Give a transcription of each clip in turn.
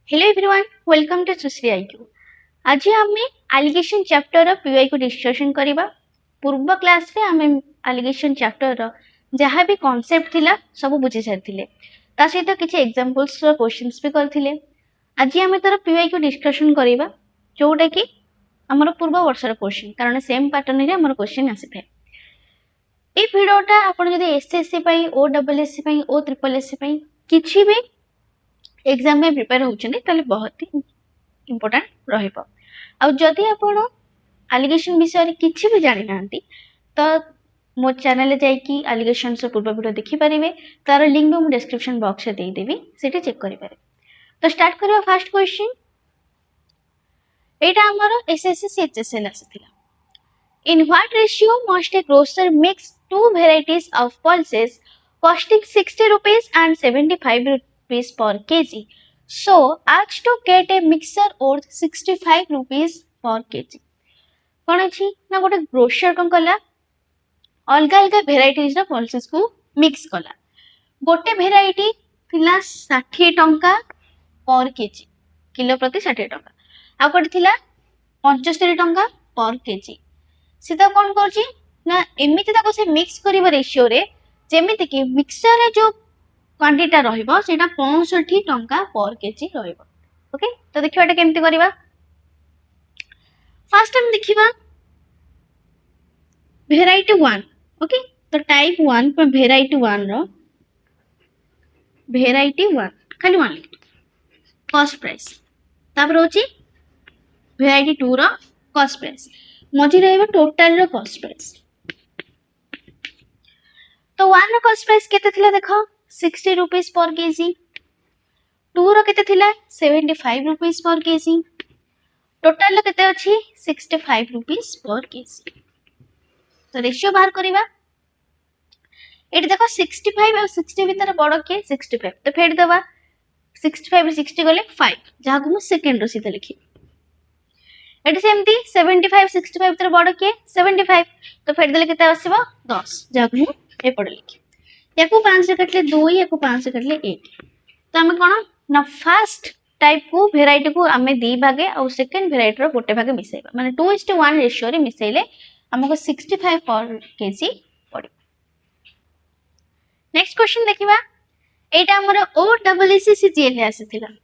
Hello everyone, welcome to Susri IQ. आज आम allegation chapter PY को डिस्कशन करबा। पूर्व क्लास रे आम एलिगेशन चैप्टर जहाँ भी कॉन्सेप्ट थिला सब बुझी सारी ता सहित किसी एग्जांपल्स क्वेश्चंस भी करथिले। आज आम तार पीवाई को डिस्कशन करबा जोटा कि हमर पूर्व वर्षर क्वेश्चन कारण सेम पैटर्न रे हमर क्वेश्चन आसी थाए। ए भिडियोटा आपण जदि एसएससी पई ओडब्ल्यूएससी पई ओ ट्रिपल एससी पई किछि भी एग्जाम में प्रिपेयर होचनी ताले बहुत ही इंपोर्टेंट रहइबो। आ जदि आपण एलिगेशन विषय रे किछि भी जानि नांती तो मो चैनल रे जाई कि एलिगेशन से पूर्व वीडियो देखि परिबे। तार लिंक मो डिस्क्रिप्शन बॉक्स रे देई देबी, सेठी चेक करि पारे। तो स्टार्ट करियो फर्स्ट क्वेश्चन। एटा हमर एसएससी सीएचएसएल आसीथिला। In what ratio must a grocer mix two varieties of pulses costing 60 rupees and 75 rupees per kg so as to get a mixer worth 65 rupees per kg? कौन अच्छी ना गोटे grocer कौन कला अलग अलग भेराइटीज पल्सेस को मिक्स कला। गोटे भेराइटी थिला 60 टंका पर केजी किलो प्रति 60 टंका आ गोटे थिला 75 टंका पर केजी। सीधा कौन करछि ना एमिति ताको से मिक्स करिवो रेशियो रे जेमिति कि मिक्सचर रे जो क्वांटिटी रहइबो सेटा 65 टंका पर केजी रहइबो। ओके, तो देखिबाटा केमति करिबा। फर्स्ट हम देखिबा वेराइटी 1। ओके, तो टाइप 1 पर वेराइटी 1 रो वेराइटी 1 खाली 1 कॉस्ट प्राइस तापर होची वेराइटी 2 रो कॉस्ट प्राइस मझी रहइबो टोटल रो कॉस्ट प्राइस। तो 1 रो कॉस्ट प्राइस केते थिला देखो 60 रुपीस पर केजी, 2 रो केते थिला 75 रुपीस पर केजी, टोटल रो केते अछि 65 रुपीस पर केजी। तो रेशियो बाहर करिबा। एटी देखो 65 और 60 भीतर बड़ के 65 तो फेड देबा 65 रे 60 गले 5 जहा को हम सेकंड रो सीधा लिखी। एटी सेमती 75 65 भीतर बड़ के 75 तो फेड देले केते आसीबो 10 जहा को हम ए पड़ लिखी। याको 5 से कटले 2 याको 5 से कटले 1 तो हमें कोन ना फर्स्ट टाइप को वेराइटी को हमें दी भागे और सेकंड वेराइटी रो गोटे भागे मिसेबा माने 2:1 रेशियो रे मिसेले हमको 65 पर केजी पड़े। नेक्स्ट क्वेश्चन देखिबा। एटा हमर ओडब्ल्यूएससी CGL आसीथिला।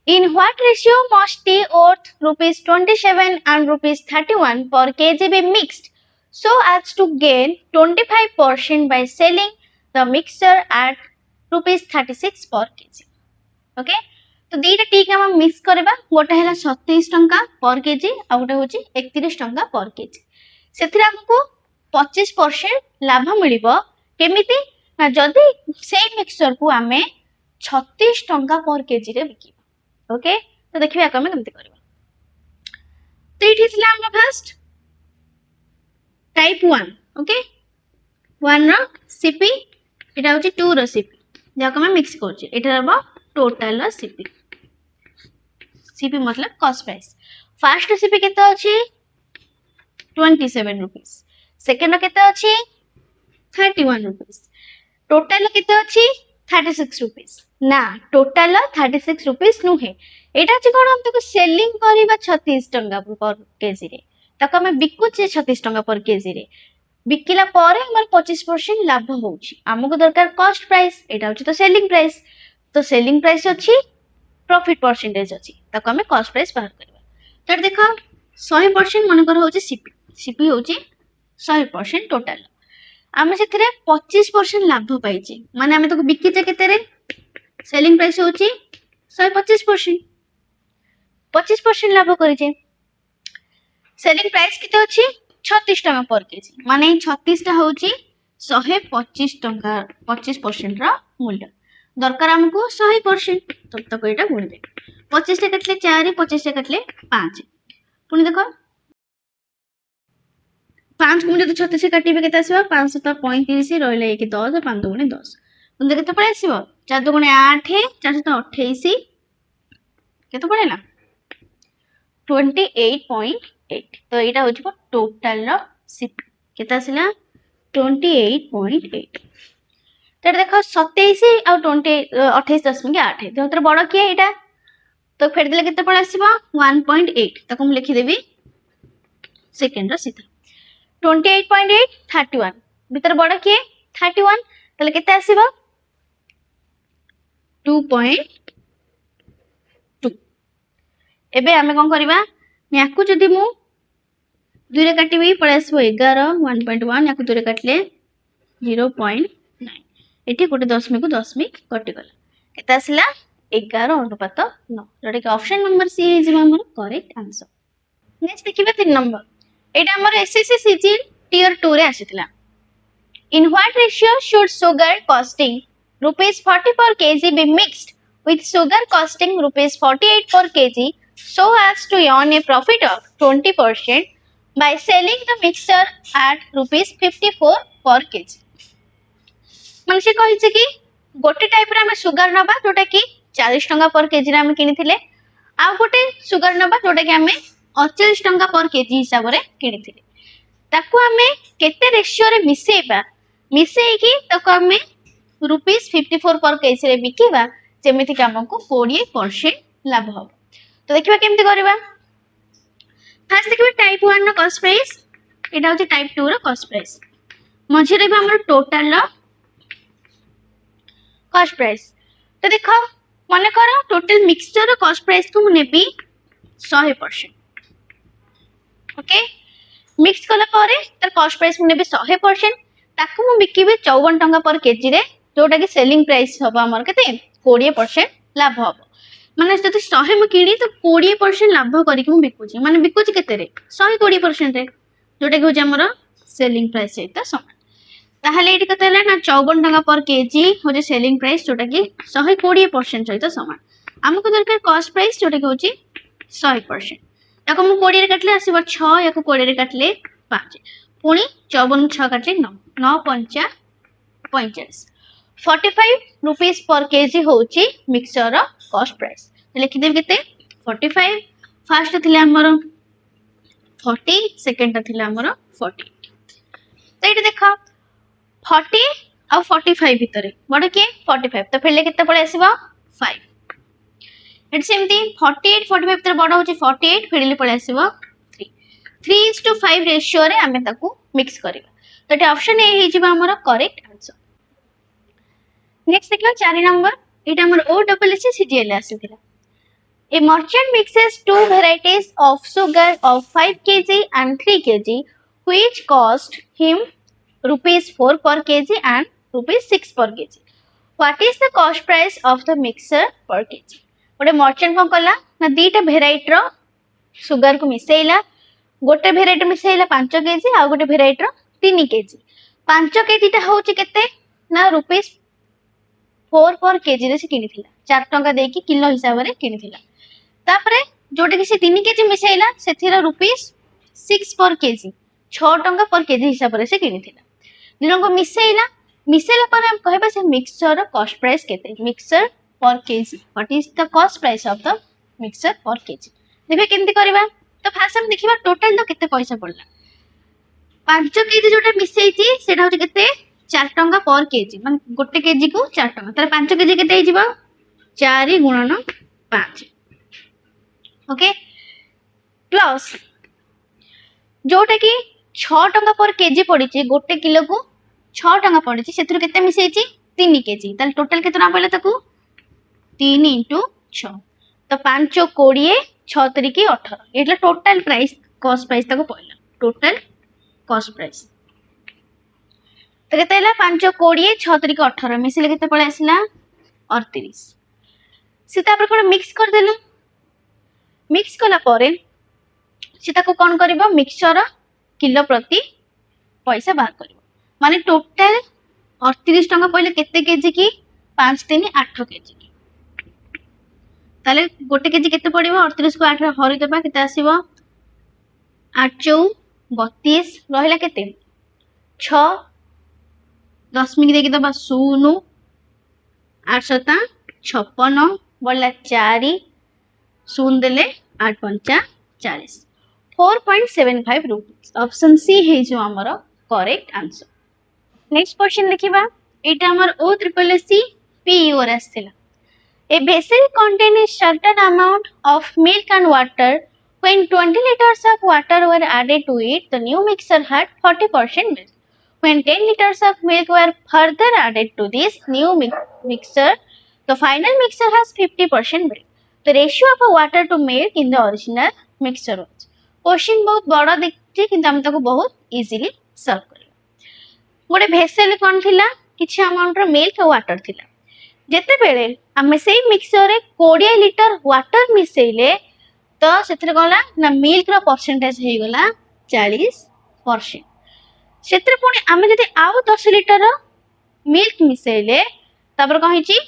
In what ratio must tea worth rupees 27 and rupees 31 per kg be mixed so as to gain 25% by selling the mixture at rupees 36 per kg? Okay, तो दीटा T के हम mix करबा। गोटे हैला 37 टंका पर केजी आ गोटे होची 31 टंका पर केजी। सेथिरा हमको 25% लाभ मिलिबो केमिति ना जदी सेम मिक्सचर को हमें 36 टंका पर केजी रे बिकी। ओके, तो देखिए आके हम केमति करबा। तो इठी थिला हम फर्स्ट टाइप 1। ओके, 1 रो सीपी एटा होची 2 रो सीपी जाको हम मिक्स करछि। एटा रहबो टोटल रो सीपी। सीपी मतलब कॉस्ट प्राइस। फर्स्ट सीपी केते अछि 27 रुपीस, सेकंड रो केते अछि 31 रुपीस, टोटल रो केते अछि 36 रुपीस। ना टोटल 36 रुपीस नुहे, एटा छि कोन हम तको सेलिंग करबा 36 टंका पर केजी रे तको हम बिकु छि 36 टंका पर केजी रे बिकिला पारे हमर 25% लाभ होउछि। हमको दरकार कॉस्ट प्राइस, एटा होछि तो सेलिंग प्राइस। तो सेलिंग प्राइस अछि प्रॉफिट परसेंटेज अछि तको हम कॉस्ट प्राइस बाहर करबा। तर देखो 100% मन कर होछि सीपी, सीपी होछि 100% टोटल आमे सेथिरे 25% लाभ पाइछि माने आमे तको बिकि जे केते रे सेलिंग प्राइस होछि 125%, 25% लाभ करिजे। सेलिंग प्राइस केते अछि 36 टका पर केजी माने 36 टा होछि 125 टका 25% रा मूल्य दरकार हमको 100% तब तक एटा गुण दे 25 टा कटले 4 25 टा कटले 5 पुनी देखो 5 को जदि 36 से काटिबे केते आसीबो 5 7 35 रहले 1 10 5 2 10 पुनी केते पड़े आसीबो 4 2 8 4 7 28 केते पड़ेला 28.8 तो एटा होछि टोटल रो सीपी केते आसीला 28.8। तो देखो 27 और 28.8 तो बड़ किए एटा तो फेरदेले केते पळे आसीबो 1.8 ताको हम लिखि देबी सेकेंड रो सीधा 28.8 31 भीतर बड़ किए 31 तले केते आसीबो 2.2 एबे आमे कोन करबा याकू जदी मु दुरे काटिबी पळे आसीबो 11 1.1 याकू दुरे काटले 0.9 एठी गोटे दशमिक को दशमिक कटि गला केते आसीला 11 अनुपात 9 जोटा कि ऑप्शन नंबर सी हे जिबा हमर करेक्ट आंसर नेक्स्ट देखिबा 3 नंबर एटा हमर एसएससी सीजीएल टियर 2 रे आसीतला in what ratio should sugar costing rupees 40 per kg be mixed with sugar costing rupees 48 per kg so as to earn a profit of 20% by selling the mixture at rupees 54 per kg मन से कहिছে कि गोटे type रे हम sugar नबा जोटा कि 40 टंका पर केजी रे हम किनिथिले आ गोटे सुगर नबा जोटा कि हम 48 टंका पर केजी हिसाब रे किनिथिले ताकू हम केते रेशियो रे मिसेबा मिसेई कि ताकू हम रुपीस 54 पर केजी रे बिकिबा जेमिति कि हमको 20% लाभ हो तो देखिबा केमति करबा फर्स्ट देखिबा टाइप 1 रो कॉस्ट प्राइस एटा होची टाइप 2 रो कॉस्ट प्राइस मझे रे हमर टोटल रो कॉस्ट प्राइस तो देखो मन करो टोटल मिक्सचर रो कॉस्ट प्राइस को मु नेबी 100% ओके मिक्स कला पारे तर कॉस्ट प्राइस मु नेबी 100% ताकू मु बिकिबे 54 टंका पर केजी रे जोटा कि सेलिंग प्राइस हबा हमर केते 20% लाभ हबो माने जति 100 मु किणी तो 20% लाभ करी कि मु बिकुची माने बिकुची केते रे 120% रे जोटा कि हो हमर सेलिंग प्राइस सहित समान ताहले एटी कते हला ना 54 टंका पर केजी हो जे सेलिंग प्राइस जोटा कि 120% सहित समान हमको दरकार कॉस्ट प्राइस जोटा कि होची 100% याको मु 20 रे काटले आसीबो 6 याको 20 रे काटले 5 पुणी 54 6 काटले 9 9 5 45 45 रुपीस पर केजी होची मिक्सचर रो कॉस्ट प्राइस लिखि देब केते 45 फर्स्ट थिले हमर 40 सेकंड थिले हमर 40 तो एटी देखो 40 और 45 भितरे बड़ के 45 तो फेले केते पळे आसीबो 5 एटी सेमती 48 45 भितर बड़ होची 48 फेले पळे आसीबो 3 3:5 रेशियो रे हमें ताकू मिक्स करबा तो एटी ऑप्शन ए हे जिबा हमर करेक्ट आंसर नेक्स्ट देखियो 4 नंबर एटा हमर ओ डबल एस सीजीएल आसीतिला A merchant mixes two varieties of sugar of 5 kg and 3 kg which cost him rupees 4 per kg and rupees 6 per kg. What is the cost price of the mixer per kg? गोटे merchant कोन कला ना दीटा variety रो sugar को मिसेइला गोटे variety मिसेइला 5 KG आ गोटे variety रो 3 KG 5 KG ता होची केते ना रुपीस 4 पर केजी रे से किनिथिला 4 टंका देकी किलो हिसाब रे किनिथिला तापरे जोटे कि से 3 केजी मिसेइला सेथिरा रुपीस 6 पर केजी 6 टंका पर केजी हिसाब रे से किनिथिला दिनो को मिसेइला पर हम कहबा से मिक्सचर रो कॉस्ट प्राइस केते मिक्सचर पर KG what is the cost price of the mixture पर केजी देखबे केमति करबा तो फर्स्ट हम देखिबा टोटल तो केते पैसा पड़ला 5 केजी जोटे मिसेइची सेटा होचे केते 4 टंका पर केजी माने गोटे केजी को 4 टंका तर 5 केजी केते हिजिबा 4 गुणन 5 ओके प्लस जोटा कि 6 टंका पर केजी पड़ीची गोटे किलो को 6 टंका पड़ीची सेथुर केते मिसेइची 3 केजी ताल टोटल केते ना पड़ले ताकू 3 * 6 तो 5 20 6 3 18 एटला टोटल प्राइस कॉस्ट प्राइस ताको पड़ला टोटल कॉस्ट प्राइस तो केते हला 5 20 6 3 18 मिसिले केते पळे आसिला 38 सीता पर कोन मिक्स कर देलु मिक्स कला परे सीता को कोन करबो मिक्सचर किलो प्रति पैसा बाहर करबो माने टोटल 38 टंका पहिले केते केजी की 5 3 8 केजी की ताले गोटे केजी केते पड़िबो 38 को 8 रे हरि देबा केते आसीबो 8 4 32 रहिला केते 6 दशमिक देकी दबा 0 8 7 56 बोला 4 0 देले 8 5 40 4.75 रुपीस ऑप्शन सी है जो हमर करेक्ट आंसर नेक्स्ट क्वेश्चन देखिबा एटा हमर ओ ट्रिपल एस सी पी यूर आस्थिला A vessel containing a certain amount of milk and water. When 20 liters of water were added to it, the new mixture had 40% milk. When 10 liters of milk were further added to this new mixture, the final mixture has 50% milk. The ratio of water to milk in the original mixture was. Question बहुत बड़ा देखिए किंतु हम ताको बहुत easily solve करियो. गोटे vessel कोन थिला किछि अमाउंट रो मिल्क और वाटर थिला. जेते बेले आमे सेही मिक्सचर रे 20 लिटर वाटर मिसेइले तो सेथरे गला ना मिल्क रो परसेंटेज हे गला 40%. सेथरे पुणी आमे जदि आउ 10 लिटर मिल्क मिसेइले तापर कहि छि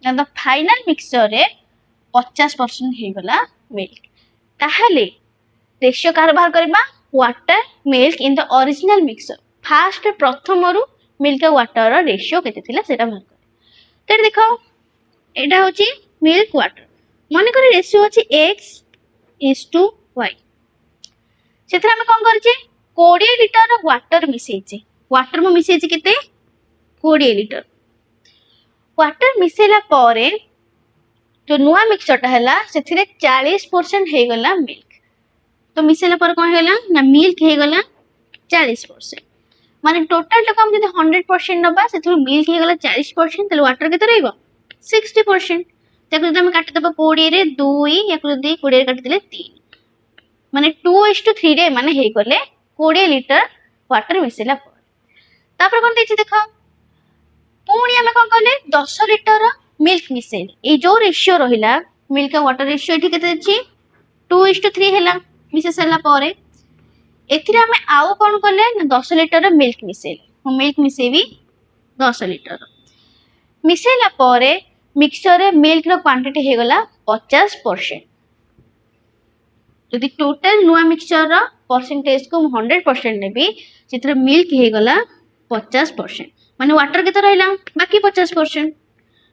ना द फाइनल मिक्सचर रे 50% हे गला मिल्क. ताहाले रेशियो कार बाहर करबा water milk in the original mixture. First प्रथमरु मिल्क और वाटर रो रेशियो केते थिला सेटा बाहर कर. तो देखो एटा होची मिल्क वाटर. मन करे रेशियो होची x:y. सेथरा हम कोन करछे 20 लिटर वाटर मिसेइछे. वाटर में मिसेइछे केते 20 लिटर. वाटर मिसेला पारे जो नुआ मिक्सचरटा हैला सेथिरे 40% हे गला मिल्क. तो मिसेला पर कोन हैला ना मिल्क हे गला 40%. माने टोटल टका हम जदि 100% नबा सेथु मिल्क हे गला 40% तले वाटर केते रहइबो 60%. ताको जदि हम काटि दबा 20 रे 2 याकु जदि 20 रे काटि देले 3 माने 2:3 रे माने हे गले 20 लिटर वाटर मिसेला पर. तापर कोन देछि देखो पुणी हमें कोन करले 10 लिटर मिल्क मिसेले. ए जो रेशियो रहिला मिल्क और वाटर रेशियो एठी केते अछि 2:3 हैला मिसे सला पारे. एथिरे हमें आउ कोन करले 10 लिटर मिल्क मिसेले. हम मिल्क मिसेबी 10 लिटर मिसेला पारे मिक्सचर रे मिल्क रो क्वांटिटी हे गला 50%. जदि टोटल नुआ मिक्सचर रो परसेंटेज को 100% नेबी जेथरे मिल्क हे गला 50% माने वाटर केते रहला बाकी 50%.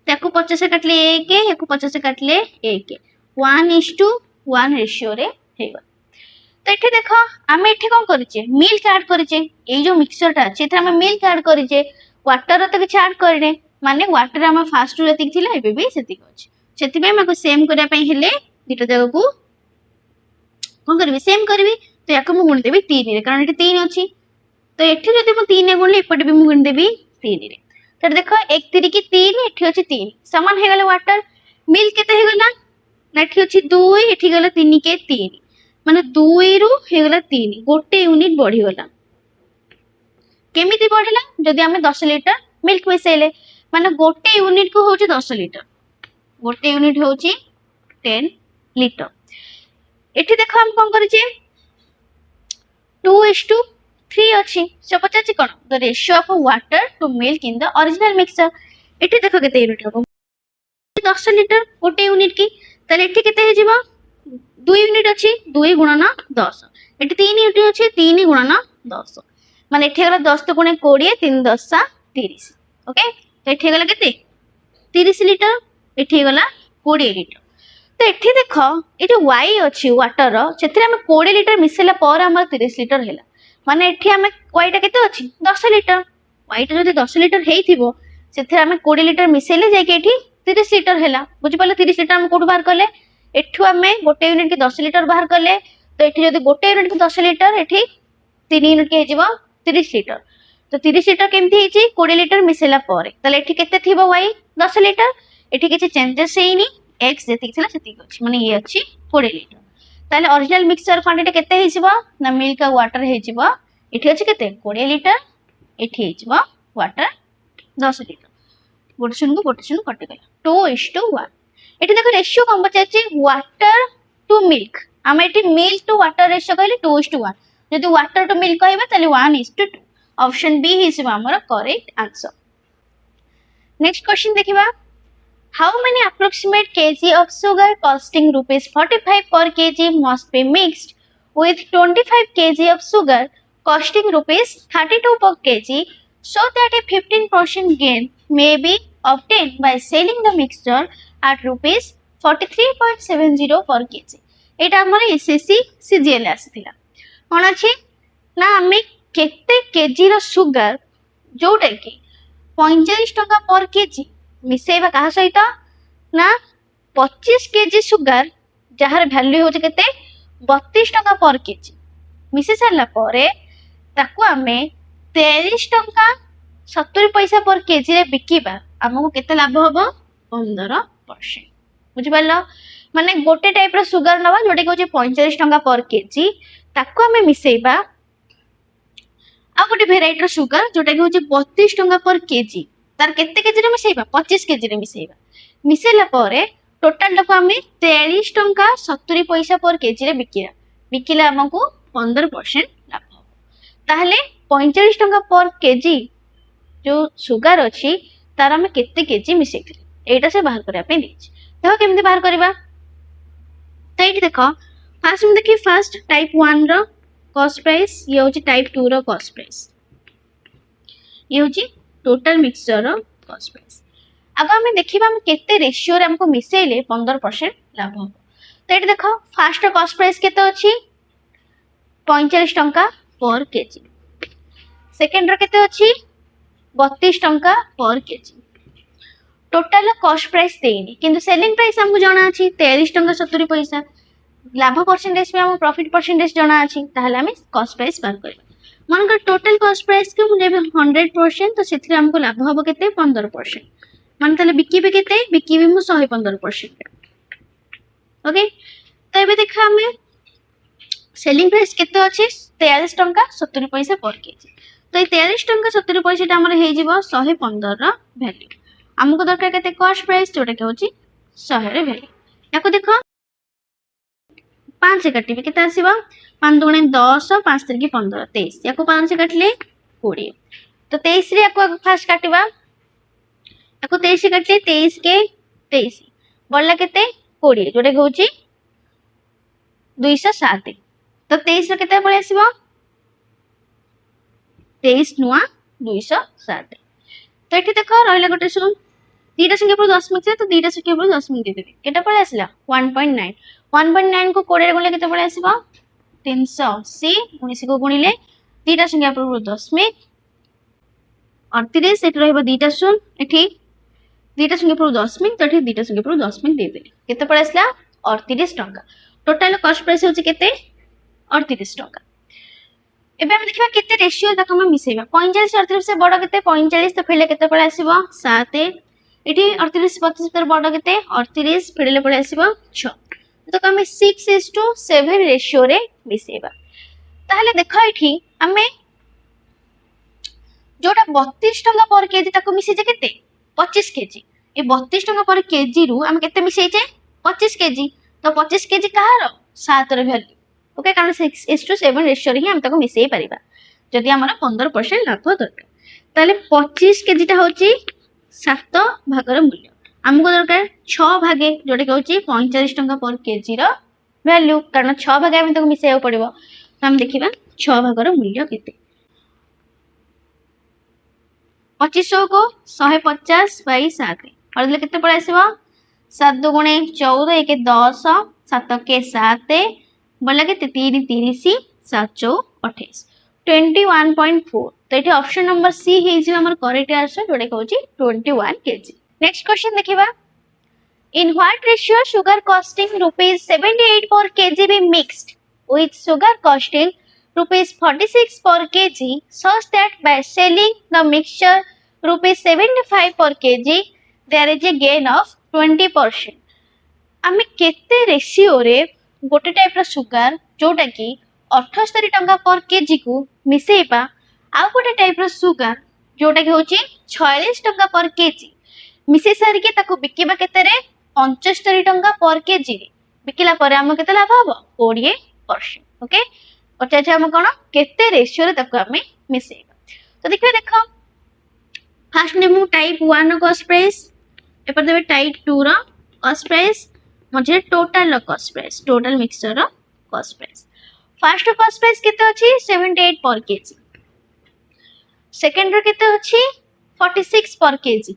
ताको 50 से काटले 1 याको 50 से काटले 1 1:1 रेशियो रे हे गला. तो एठी देखो आमे एठी कोन करिचे मिल्क ऐड करिचे. ए जो मिक्सचरटा अछि एथरा हम मिल्क ऐड करिचे वाटर तो किछ ऐड करने माने वाटर हम फास्ट रो जति थिला एबे भी सेति अछि. सेति पे मको सेम करिया पई हेले दिटा जगह को कोन करबी सेम करबी. तो याको मु गुण देबी 3 रे कारण एठी 3 अछि. तो एठी जदि मु 3 रे गुणले एपटे भी मु गुण देबी 3 रे. तो देखो 1 3 की 3 एठी अछि 3 समान हे गले वाटर. मिल्क केते हे गला ना एठी अछि 2 एठी गला 3 के 3 माने 2 रु हे गला 3 गोटे यूनिट बढ़ी गला. केमिति बढ़िला जदि हमें 10 लिटर मिल्क मिसेले माने गोटे यूनिट को होची 10 लिटर. गोटे यूनिट होची 10 लिटर. एठी देखो हम कोन करिचे 2:3 अछि. से पचाछि कोन the ratio of water to milk in the original mixture. एठी देखो केते यूनिट हो 10 लिटर गोटे यूनिट की. तले एठी केते हे जिवो 2 यूनिट अछि 2 गुणन 10. एठी 3 यूनिट अछि 3 गुणन 10 माने एठी गला 10 तो गुणे 20 3 10 30. ओके तो एठी गला केते 30 लिटर एठी गला 20 लिटर. तो एठी देखो ए जो y अछि वाटर रो सेथरे हम 20 लिटर मिसेला पर हमर 30 लिटर हैला माने एठी हम y टा केते अछि 10 लिटर. y टा जदि 10 लिटर हेइथिबो सेथरे हम 20 लिटर मिसेले जाय के एठी 30 लिटर हैला. बुझि पले 30 लिटर हम कोड बाहर करले एठू हमें गोटे यूनिट के 10 लिटर बाहर करले. तो एठी जदि गोटे यूनिट के 10 लिटर एठी 3 यूनिट के हेजिबो 30 लिटर. तो 30 लिटर केमथि हेछि 20 लिटर मिसेला पारे तले एठी केते थिबो y 10 लिटर. एठी किछि चेंजेस हेइनी x जेति थिला सेति अछि माने ये अछि 20 लिटर. ताले ओरिजिनल मिक्सचर क्वांटिटी केते हेजिबो ना मिल्क और वाटर हेजिबो एठी अछि केते 20 लिटर एठी हेजिबो वाटर 10 लिटर. गोटे शून्य कटि गला 2:1. एठी देखो रेशियो कम बचाछि वाटर टू मिल्क. हम एठी मिल्क टू वाटर रेशियो कहले 2:1. जदि वाटर टू मिल्क कहबा ताले 1:2. ऑप्शन बी इज हमर करेक्ट आंसर. नेक्स्ट क्वेश्चन देखिबा how many approximate kg of sugar costing rupees 45 per kg must be mixed with 25 kg of sugar costing rupees 32 per kg so that a 15% gain may be obtained by selling the mixture at rupees 43.70 per kg. एटा हमर SSC CGL आसीथिला कोन अछि ना हमें केते KG रो sugar जोटा कि 45 टका पर KG मिसेबा कहा सहित ना 25 केजी सुगर जार वैल्यू होचे केते 32 टंका पर केजी मिसे सारला परे ताकू आमे 23 टंका 70 पैसा पर केजी रे बिकिबा हमको केते लाभ होबो 15%। बुझि पारलो माने गोटे टाइप रो सुगर नवा जोटे कहूचे 45 टंका पर केजी ताकू आमे मिसेइबा आ गोटे भेराइटी रो सुगर जोटा कहूचे 32 टंका पर केजी तार केते केजी रे मिसेइबा 25 केजी रे मिसेइबा मिसेला परे टोटल टाको आमे 23 टंका 70 पैसा पर केजी रे बिकिला हमको 15% लाभ हो ताहले 45 टंका पर केजी जो सुगर अछि तार आमे केते केजी मिसेइथिले एटा से बाहर करिया पे देछि देखो केमति बाहर करबा तो ये देखो फास्ट में देखिए फास्ट टाइप 1 रो कॉस्ट प्राइस ये होची टाइप 2 रो कॉस्ट प्राइस ये होची टोटल मिक्सचर रो कॉस्ट प्राइस आगे हम देखिबा हम केते रेशियो रे हमको मिसेइले 15% लाभ हो तो ये देखो फास्ट रो कॉस्ट प्राइस केते अछि 45 टंका पर केजी सेकंड रो केते अछि 32 टंका per KG total cost price देनी किंतु सेलिंग प्राइस हमको जाना अछि 23 टंका 70 पैसा लाभ परसेंटेज में हम प्रॉफिट परसेंटेज जाना अछि ताहले हम कॉस्ट प्राइस बार करबा मन का टोटल कॉस्ट प्राइस के हम लेबे 100% तो सेथि हमको लाभ होबो केते 15% मान ताले बिकिबे केते बिकिबे मु 115% ओके तो एबे देखा हमें सेलिंग प्राइस केते अछि 23 टंका 70 पैसा पर केजी तो ये 23 टंका 70 पैसा टा हमर हे जिवो 115 रो वैल्यू हमको दरकार केते कॉस्ट प्राइस जोटा के होची 100 रे वैल्यू याको देखो 5 से काटिबे केते आसीबो 5 दुणे 10 5 3 15 23 याको 5 से काटले 20 तो 23 रे याको फास्ट काटिबा याको 23 से काटले 23 के 23 बळला केते 20 जोटा के होची 207 तो 23 रे केते पळे आसीबो 23 नुआ 207 तो एठी देखो रहले गोटे सुन दीटा संख्या पर 10 मिक्स तो दीटा संख्या पर 10 मिक्स दे देबे केटा पळे आसला 1.9 1.9 को कोडे गुणले केते पळे आसीबो 380 19 को गुणिले दीटा संख्या पर 10 मिक्स 38 एठी रहबो दीटा सुन एठी दीटा संख्या पर 10 मिक्स तो एठी दीटा संख्या पर 10 मिक्स दे देबे केते पळे आसला 38 टंका टोटल कॉस्ट प्राइस होची केते 38 टंका एबे हम देखिबा केते रेशियो तक हम मिसेबा 45 38 से बड़ केते 45 तो फेले केते पळे आसीबो 7 एठी 38 25 तर बड़ केते 38 फेले पळे आसीबो 6 तो हम 6:7 रेशियो रे मिसेबा ताहले देखो एठी हमें जोटा 32 टंका पर केजी ताको मिसे जे केते 25 केजी ए 32 टंका पर केजी रु हम केते मिसेइ जे 25 केजी तो 25 केजी कहारो 7 रे वैल्यू ओके कारण 6:7 रेशियो रे ही हम ताको मिसेई परिबा जदि हमरा 15% लाभ दरकार ताले 25 केजी ता होची 7 भागर मूल्य हमको दरकार 6 भागे जोटे कहउची 45 टंका पर केजी रो वैल्यू कारण 6 भागे हम ताको मिसेई पड़िबो तो हम देखिबा 6 भागर मूल्य केते 2500 को 150 बाई 7 और ले केते पड़े आसीबो 7 दुगुणे 14 1 10 7 के 7 बोला के 3 30 7 चौ 28 21.4 तो ये ऑप्शन नंबर सी हे जे हमर करेक्ट आंसर जोडे कहउची 21 केजी नेक्स्ट क्वेश्चन देखिबा इन what ratio sugar costing rupees 78 पर KG be mixed with sugar costing rupees 46 पर KG such that by selling the mixture rupees 75 per kg there is a gain of 20%। आमे केते ratio रे गोटे type रो sugar जोटा की 78 टंका पर केजी को मिसेइबा आ गोटे टाइप रो सुगर जोटा की होची 46 टंका पर केजी मिसे सारी के ताको बिकिबा केते रे 75 टंका पर केजी रे बिकिला परे हम केते लाभ हबो 20%। ओके पचाचे हम कोन केते रेशियो रे ताको आमे मिसेइबा तो देखो फर्स्ट नेमु टाइप 1 रो कॉस्ट प्राइस एपर देबे टाइप 2 रो कॉस्ट प्राइस मुझे total cost price total mixture रो cost price first cost price केते अछि 78 पर केजी सेकंड रो केते अछि 46 पर केजी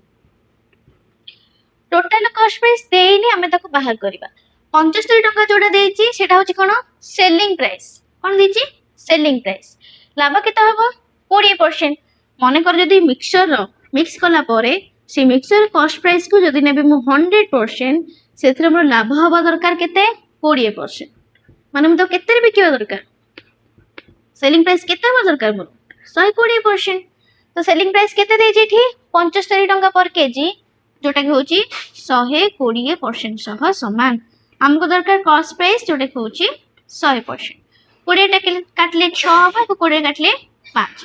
टोटल कॉस्ट प्राइस देइनी हमें ताको बाहर करबा 75 टका जोडा देइची सेटा होची कोन सेलिंग प्राइस कोन देइची सेलिंग प्राइस लाभ केते हबो 20% माने कर जदी मिक्सचर रो मिक्स कला परे से मिक्सचर कॉस्ट प्राइस को जदी नेबे मु 100% से मोर लाभ हवा दरकार केते 20%। माने तो केते बिकिबा दरकार सेलिंग प्राइस केते हवा दरकार मोर 120%। तो सेलिंग प्राइस केते देछि एठी 75 टंका पर केजी, जोटा कि होची 120% सह समान। हमको दरकार कॉस्ट प्राइस जोटा कि होची 100%। 20 टा काटले 6 हवा, 20 काटले 5।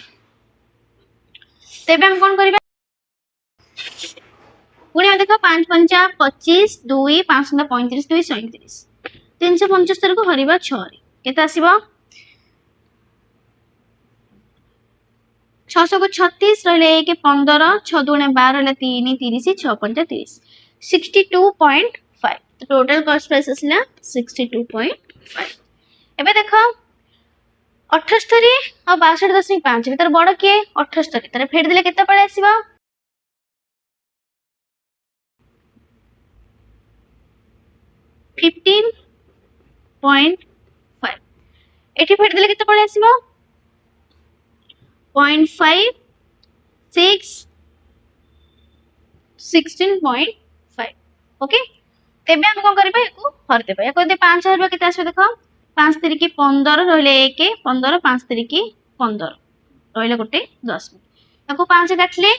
तेबे हम कोन करबा पुणे देखो 5 पंचा 25 2 5 35 2 37 375 को हरिबा 6 रे केते आसीबो 600 को 36 रहले 1 15 6 दुणे 12 रहले 3 30 6 पंचा 30 62.5। तो टोटल कॉस्ट प्राइस असला 62.5। एबे देखो 78 और 62.5 भीतर बड़ के 78 तारे फेड देले केते पळे आसीबो 15.5। एठी फेड देले केते पळे आसीबो 0.5 6 16.5। ओके तेबे हम कोन करबा एको हर देबा एको दे 5000 रुपया केते आसीबो देखो 5 3 की 15 रहले 1 15 5 3 की 15 रहले गोटे 10 एको 5 काटले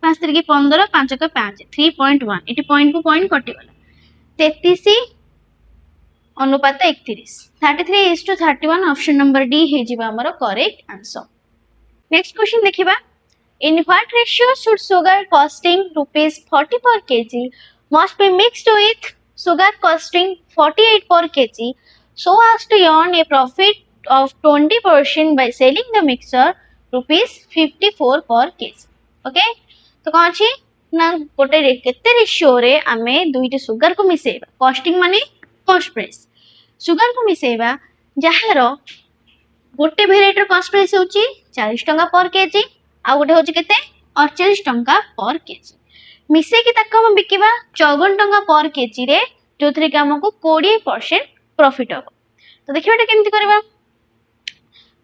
5 3 की 15 5 का 5 3.1 एटी पॉइंट को पॉइंट कटि गला 33 अनुपात 31 33:31 ऑप्शन नंबर डी हे जिबा हमर करेक्ट आंसर। नेक्स्ट क्वेश्चन देखिबा in what ratio should sugar costing rupees 40 per kg must be mixed with sugar costing 48 per kg so as to earn a profit of 20% by selling the mixture rupees 54 per kg। Okay तो कौन अछि ना गोटे केते ratio रे आमे दुईटी sugar को मिसेबा costing माने कॉस्ट प्राइस सुगर को मिसेबा जहार गोटे भेराइटी कॉस्ट प्राइस होची 40 टंका पर केजी आ गोटे होची केते 48 टंका पर केजी मिसे कि ताको हम बिकिबा 54 टंका पर केजी रे जोथरे कि हमको 20% प्रॉफिट हो। तो देखिबा टा केमति करबा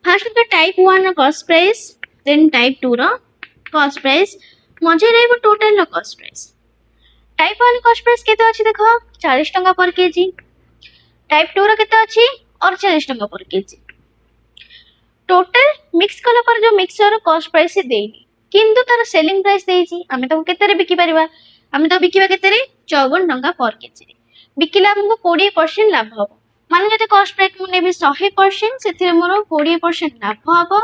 फर्स्ट तो टाइप 1 रो कॉस्ट प्राइस देन टाइप 2 रो कॉस्ट प्राइस मजे रहबो टोटल रो cost price. Type 1 cost price केते अछि देखो 40 टंका पर केजी टाइप 2 रो केते अछि 48 टंका पर केजी टोटल मिक्स कला पर जो मिक्सर कॉस्ट प्राइस से देनी किंतु तार सेलिंग प्राइस देछि हमें तो केते रे बिकी परिबा हमें तो बिकीबा केते रे 54 टंका पर केजी रे बिकिला हमको 20% लाभ हो माने जते कॉस्ट प्राइस मु नेबी 100% सेथिरे मोर 20% लाभ हो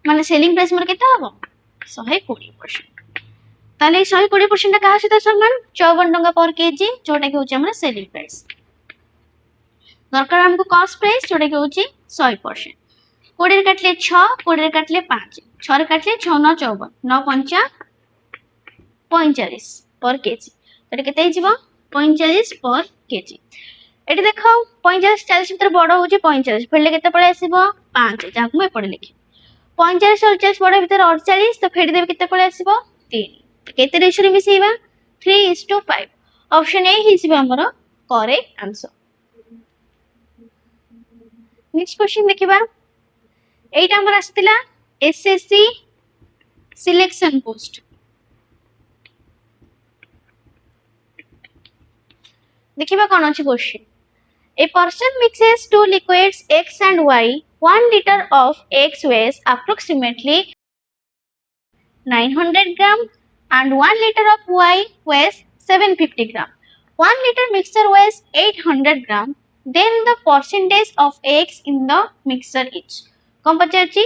माने सेलिंग प्राइस मोर केते हो 120% ताले 120% का सहित समान 54 टंका पर केजी जोटा कि होची हमर सेलिंग प्राइस दरकार हमको कॉस्ट प्राइस जोटा कि होची 100%। 20 काटले 6 20 काटले 5 6 काटले 6 9 54 9 5 45 पर केजी एटा केते हिजबो 45 पर केजी एटी देखो 45 40 भीतर बड़ होची 45 फेडले केते पळे आसीबो 5 जाकु मैं पढे लिखि 45 40 बड़ भीतर 48 तो फेड देबे केते पळे आसीबो 3 केते रेशियो रे मिसेइबा 3:5 ऑप्शन ए हिजबो हमर करेक्ट आंसर। नेक्स्ट क्वेश्चन देखिबा एटा हमर आस्तिला एसएससी सिलेक्शन पोस्ट देखिबा कोन अछि question a person mixes two liquids x and y 1 liter of x weighs approximately 900 gram and 1 liter of y weighs 750 gram 1 liter mixture weighs 800 gram then the percentage of x in the mixture is कौन पचारची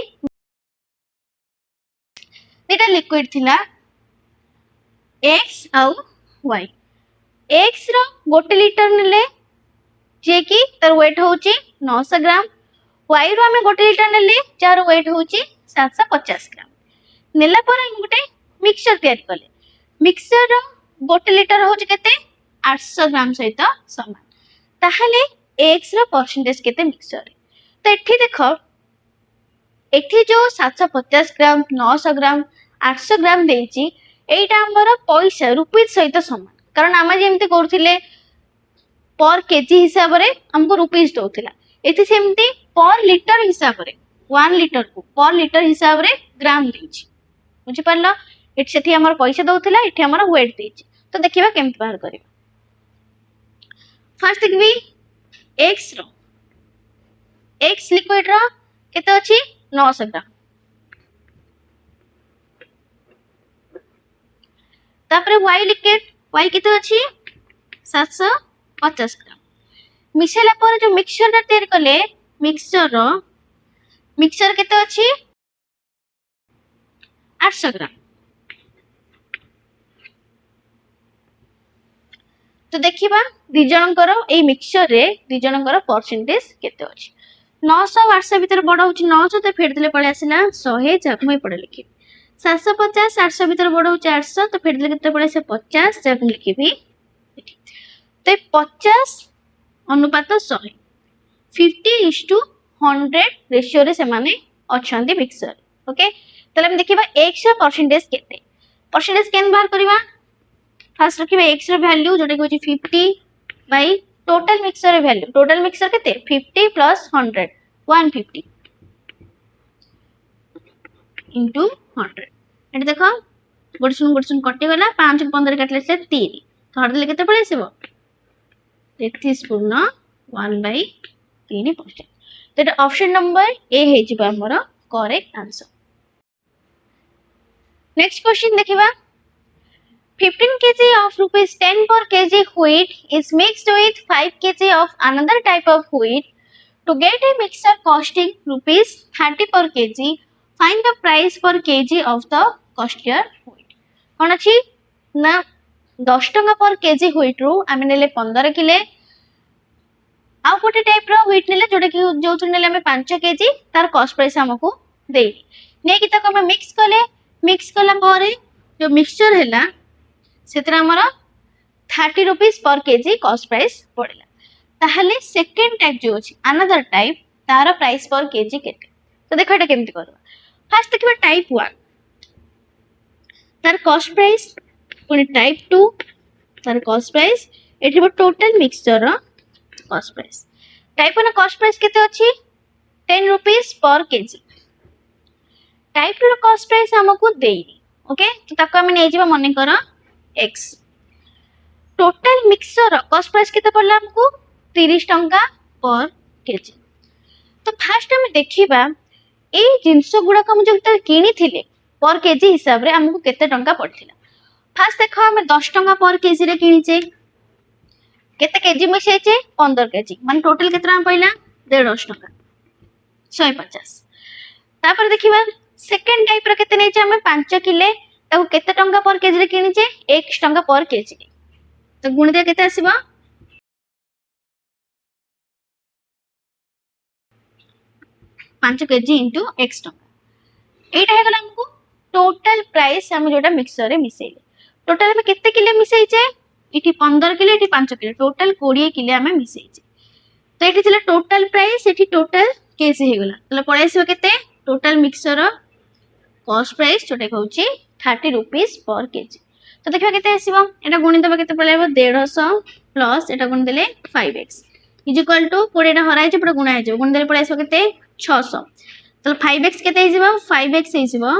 एटा liquid थिला x आउ y x रो गोटे litre नेले जे कि तर wait होची 900 ग्राम y रो हमें गोटे लीटर नेले जार वेट होची 750 ग्राम नेला पर हम गोटे मिक्सचर तयार करले मिक्सचर रो गोटे लीटर होची केते 800 ग्राम सहित समान ताहले x रो परसेंटेज केते मिक्सचर तो एठी देखो एठी जो 750 ग्राम 900 ग्राम 800 ग्राम देइची एटा हमर पैसा रुपीज सहित समान कारण आमे जेमति करथिले पर केजी हिसाब रे हमको रुपीज दोथिला एथि सेमति पर लीटर हिसाब रे 1 लीटर को पर लीटर हिसाब रे ग्राम देइची बुझि परला एथि सेथि हमर पैसा दोथिला एथि हमर वेट देइची तो देखिबा केमति बाहर करिबा फास्ट देखबी एक्स रो एक्स लिक्विड रो केते अछि 900 ग्राम तापर वाई लिक्विड वाई केते अछि 750 ग्राम मिसेला पर जो मिक्सचर तैयार कले मिक्सचर केते अछि 800 ग्राम तो देखिबा दी जनकर ए मिक्सचर रे दी जनकर परसेंटेज केते अछि 900 800 भीतर बड़ होछि 900 तो फेर देले पळे आसिला 100 जाक मैं पढे लिखि 750 800 भीतर बड़ होछि 800 तो फेर देले केते पळे से 50 जाक लिखिबी तो 50 अनुपात 100 50:100 रेशियो रे से माने अछंती मिक्सचर ओके तले हम देखिबा x रो परसेंटेज केन बाहर करबा फर्स्ट रखिबा x रो वैल्यू जोटे होछि 50 by total mixture value total mixture केते 50 प्लस 100 150 into 100 एटा देखो गोडसुन कटि गला 5 रो 15 काटले से 3 तो हरदले केते पळे आसीबो 33 पूर्ण 1/3%. तो ऑप्शन नंबर ए हे जिबा हमर करेक्ट आंसर. नेक्स्ट क्वेश्चन देखिबा 15 kg of rupees 10 per kg wheat is mixed with 5 kg of another type of wheat. To get a mixture costing rupees 30 per kg, find the price per kg of the costlier wheat. कौन अछि ना 10 टंका per KG wheat रू आमे नेले 15 किले आउ गोटे टाइप रो व्हीट नेले जोटे कि जोथु नेले हमें 5 केजी तार कॉस्ट प्राइस हमको देई नै कि तक हम मिक्स कला पारे जो मिक्सचर हैला सेतरा हमर 30 रुपीस पर केजी कॉस्ट प्राइस पड़िला ताहले सेकंड टाइप जो अछि अनदर टाइप तार प्राइस पर केजी केते तो देखो एटा केमति करबा फर्स्ट देखबा टाइप 1 तार कॉस्ट प्राइस पुनी टाइप 2 तार कॉस्ट प्राइस एठी टोटल मिक्सचर रो cost price type 1 cost price केते अछि 10 रुपीस पर केजी टाइप 2 कॉस्ट प्राइस हमको देई ओके तो ताको हम नै जेबा मने करो x total mixture cost price केते पड़ला हमको 30 टंका पर केजी तो फर्स्ट हम देखिबा ए जिंस गुडा को हम जब किनी थिले पर केजी हिसाब रे हमको केते टंका पड़थिला फर्स्ट देखो हम 10 टंका पर केजी रे किनी छे केते केजी मिसे छे 15 केजी माने टोटल केतना पइला 150 टका 150 तापर देखिबा सेकंड टाइप रे केते नै छे हम 5 किले ताको केते टंका पर केजी रे किनी छे 1 टंका पर केजी तो गुण दे केते आसीबा 5 केजी into x टंका एटा हे गला हमको टोटल प्राइस हम जोटा मिक्सचर रे मिसेले टोटल हम केते किले मिसेई छे इठी 15 किले इठी 5 किले टोटल 20 किले हम मिसेई छे तो एठी थिला टोटल प्राइस एठी टोटल केजी हे गला तले पळाइसो केते टोटल मिक्सचर कॉस्ट प्राइस जोटा कहउची 30 रुपीस पर केजी तो देखबा केते आसीबो एटा गुणी देबा केते पळाइबो 150 प्लस एटा गुणी देले 5x इज इक्वल टू 20 टा हराइ छे पुरा गुणा हे जे गुणी देले पळाइसो केते 600 तो 5x केते हे जिवो 5x हे जिवो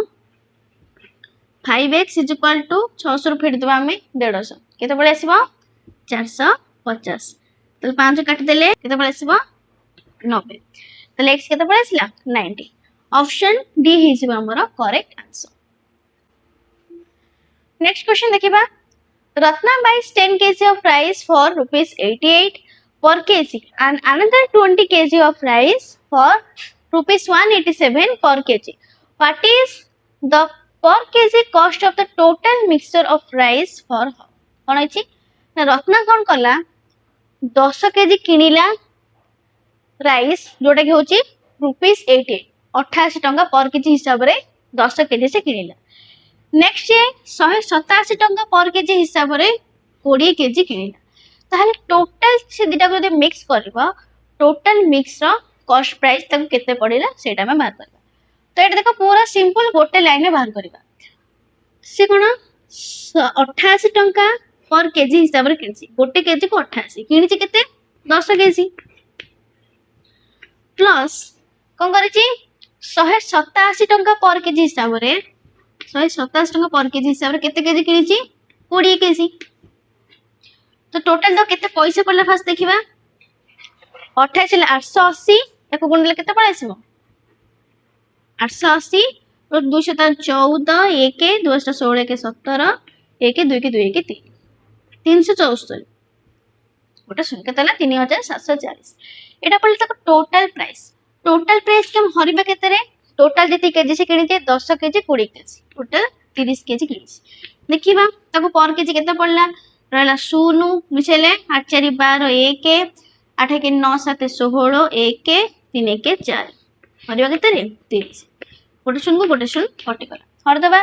5x इज इक्वल टू 600 रो फेड देबा हमें 150 केते पळे आसीबो 450 तो 5 काट देले केते पळे आसीबो 90 तो x केते पळे आसीला 90 ऑप्शन डी हे जिवो हमर करेक्ट आंसर. नेक्स्ट क्वेश्चन देखिबा Ratna buys 10 kg of rice for rupees 88 per kg and another 20 kg of rice for rupees 187 per kg. What is the per kg cost of the total mixture of rice for her? कौन अछि ना रत्ना कौन कला 10 kg किनिला rice जोटा कि होची rupees 88 टंका per KG हिसाब रे 10 केजी से किनिला नेक्स्ट ये 187 टंका पर केजी हिसाब रे 20 केजी किनिला ताहले टोटल से दिटा को मिक्स करबा टोटल मिक्स रो कॉस्ट प्राइस तक केते पड़िला सेटा में बाहर करबा तो एटा देखो पूरा सिंपल गोटे लाइन में बाहर करबा से कोन 88 टंका पर केजी हिसाब रे किनसी गोटे केजी को 88 किनिची केते 10 केजी प्लस कोन करिची 187 टंका पर केजी हिसाब रे 127 टंका पर केजी हिसाब रे केते केजी किनिची 20 केजी तो टोटल तो केते पैसा पड़ला फास्ट देखिबा 28 हेले 880 याको गुणले केते पळे आसीबो 880 तो 214 1 216 के 17 1 2 के 2 के 3 374 गोटे संख्या तला 3740 एटा पड़ले तक टोटल प्राइस के हम हरिबा केते रे टोटल जति केजी से किनी 10 केजी 20 केजी टोटल 30 केजी किनी देखिबा ताको पर केजी केते पड़ला रहला 0 मिसेले 8 4 12 1 8 के 9 7 16 1 3 1 4 हरिबा केते रे 30 गोटे शून कटि गला हरदबा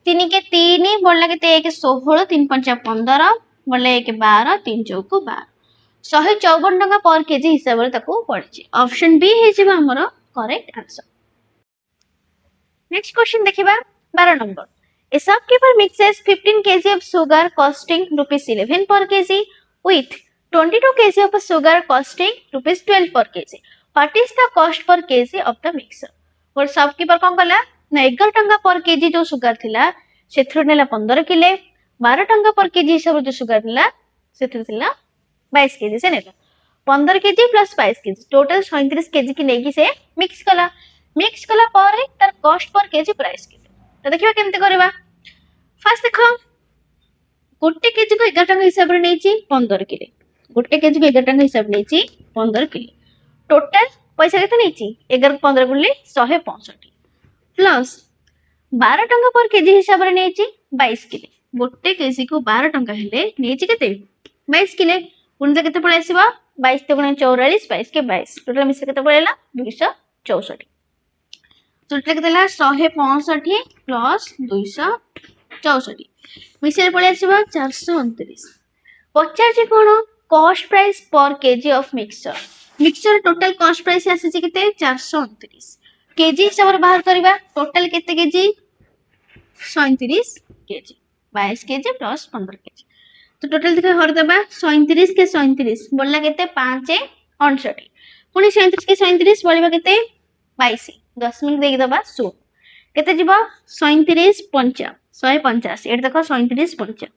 3 के 3 बढ़ला केते 1 16 3 5 15 बढ़ला 1 12 3 4 12 154 टका पर केजी हिसाब रे ताको पड़छि ऑप्शन बी हे जेबा हमरो करेक्ट आंसर नेक्स्ट क्वेश्चन देखिबा 12 number A shopkeeper mixes 15 kg of sugar costing rupees 11 per kg with 22 kg of sugar costing rupees 12 per kg. What is the cost per kg of the mixer? और shopkeeper कौन कला ना 11 टंका per KG जो sugar थिला सेथरो नेला 15 किले 12 टंका पर केजी हिसाब जो सुगर नेला सेथरो थिला 22 केजी से नेला 15 KG plus 22 KG total 37 KG की नेकी से मिक्स कला पर तार कॉस्ट पर केजी प्राइस केते तो देखिबा केमते करबा फास्ट देखो गोटे केजी को 11 टंका हिसाब रे नेची 15 किले गोटे केजी को 11 टंका हिसाब नेची 15 किले टोटल पैसा केते नेची 11 15 गुणले 165 प्लस 12 टंका पर केजी हिसाब रे नेची 22 किले गोटे केजी को 12 टंका हेले नेची केते 22 किले पुनजा केते पळे आसीबा 22 ते गुणे 44 22 के 22 टोटल मिसे केते पळेला 264 टोटल केतेला 165 प्लस 264 मिसे पळे आसीबा 429 पचार कोन कॉस्ट प्राइस पर KG of mixture total cost price आसी छि केते 429 केजी हिसाब रे बाहर करबा टोटल केते KG 37 KG 22 KG plus 15 KG तो टोटल देखा हर दबा 37 के 37 बोलला केते 5 59 पुनी 37 के 37 बोलबा केते 22 10 मिनिट देख दबा 100 केते जिबा 37 50 185 एट देखो 37 50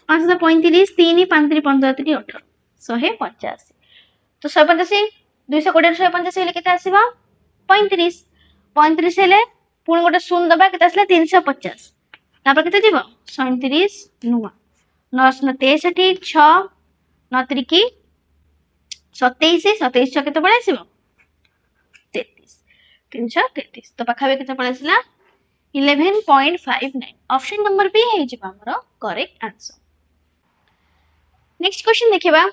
5 35 3 5 3 15 3 18 185 तो 185 220 185 हेले केते आसीबा 35 35 हेले पुनी गोटे शून्य दबा केते आसला 350 तापर केते जिबा 37 नुवा 9 63 6 9 3 27 27 6 केते पळे आसीबा 33 333 तो पाखा केते पळे आसला 11.59 ऑप्शन नंबर बी है जिबा हमरो करेक्ट आंसर नेक्स्ट क्वेश्चन देखिबा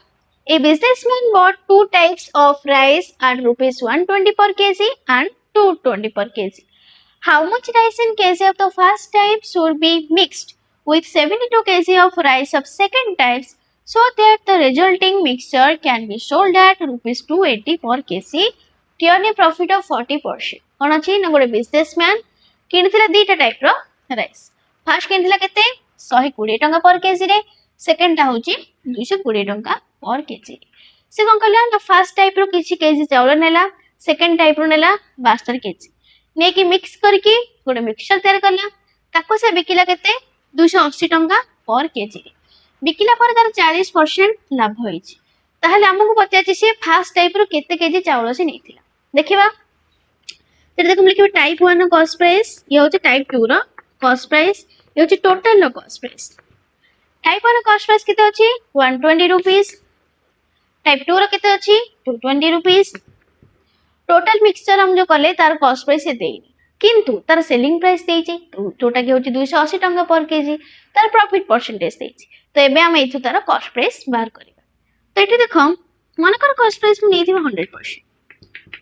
A businessman bought 2 types of rice at rupees 120 per kg and 220 per kg. How much rice in kg of the first type should be mixed with 72 kg of rice of second types so that the resulting mixture can be sold at rupees 280 per kg to earn a profit of 40%. कौन अछि न गोटे businessman किनथिला दीटा type रो rice first किनथिला केते 120 टंका per KG रे second ता होची 220 टंका पर केजी से कोन कहला ना फर्स्ट टाइप रो किछि केजी चावल नेला सेकंड टाइप रो नेला 72 केजी ने कि मिक्स करके गोटे मिक्सचर तैयार करला ताको से बिकिला केते 280 टंका पर केजी बिकिला पर तार 40% लाभ होईछि ताहले हमकु पचाछि से फर्स्ट टाइप रो केते केजी चावल से नेथिला देखिबा तेरे देखो लिखिबा टाइप 1 रो कॉस्ट प्राइस ये होचे टाइप 2 रो कॉस्ट प्राइस ये होचे टोटल रो कॉस्ट प्राइस टाइप 1 रो कॉस्ट प्राइस केते अछि 120 रुपीस टाइप 2 रो केते अछि 220 रुपीस टोटल मिक्सचर हम जो कले तार कॉस्ट प्राइस देइनी किंतु तार सेलिंग प्राइस देइछि जोटा के होछि 280 टंका पर केजी तार प्रॉफिट परसेंटेज देइछि तो एबे हम एथु तार कॉस्ट प्राइस बाहर करिबा तो एठी देखो मन कर कॉस्ट प्राइस में नेथिबा 100%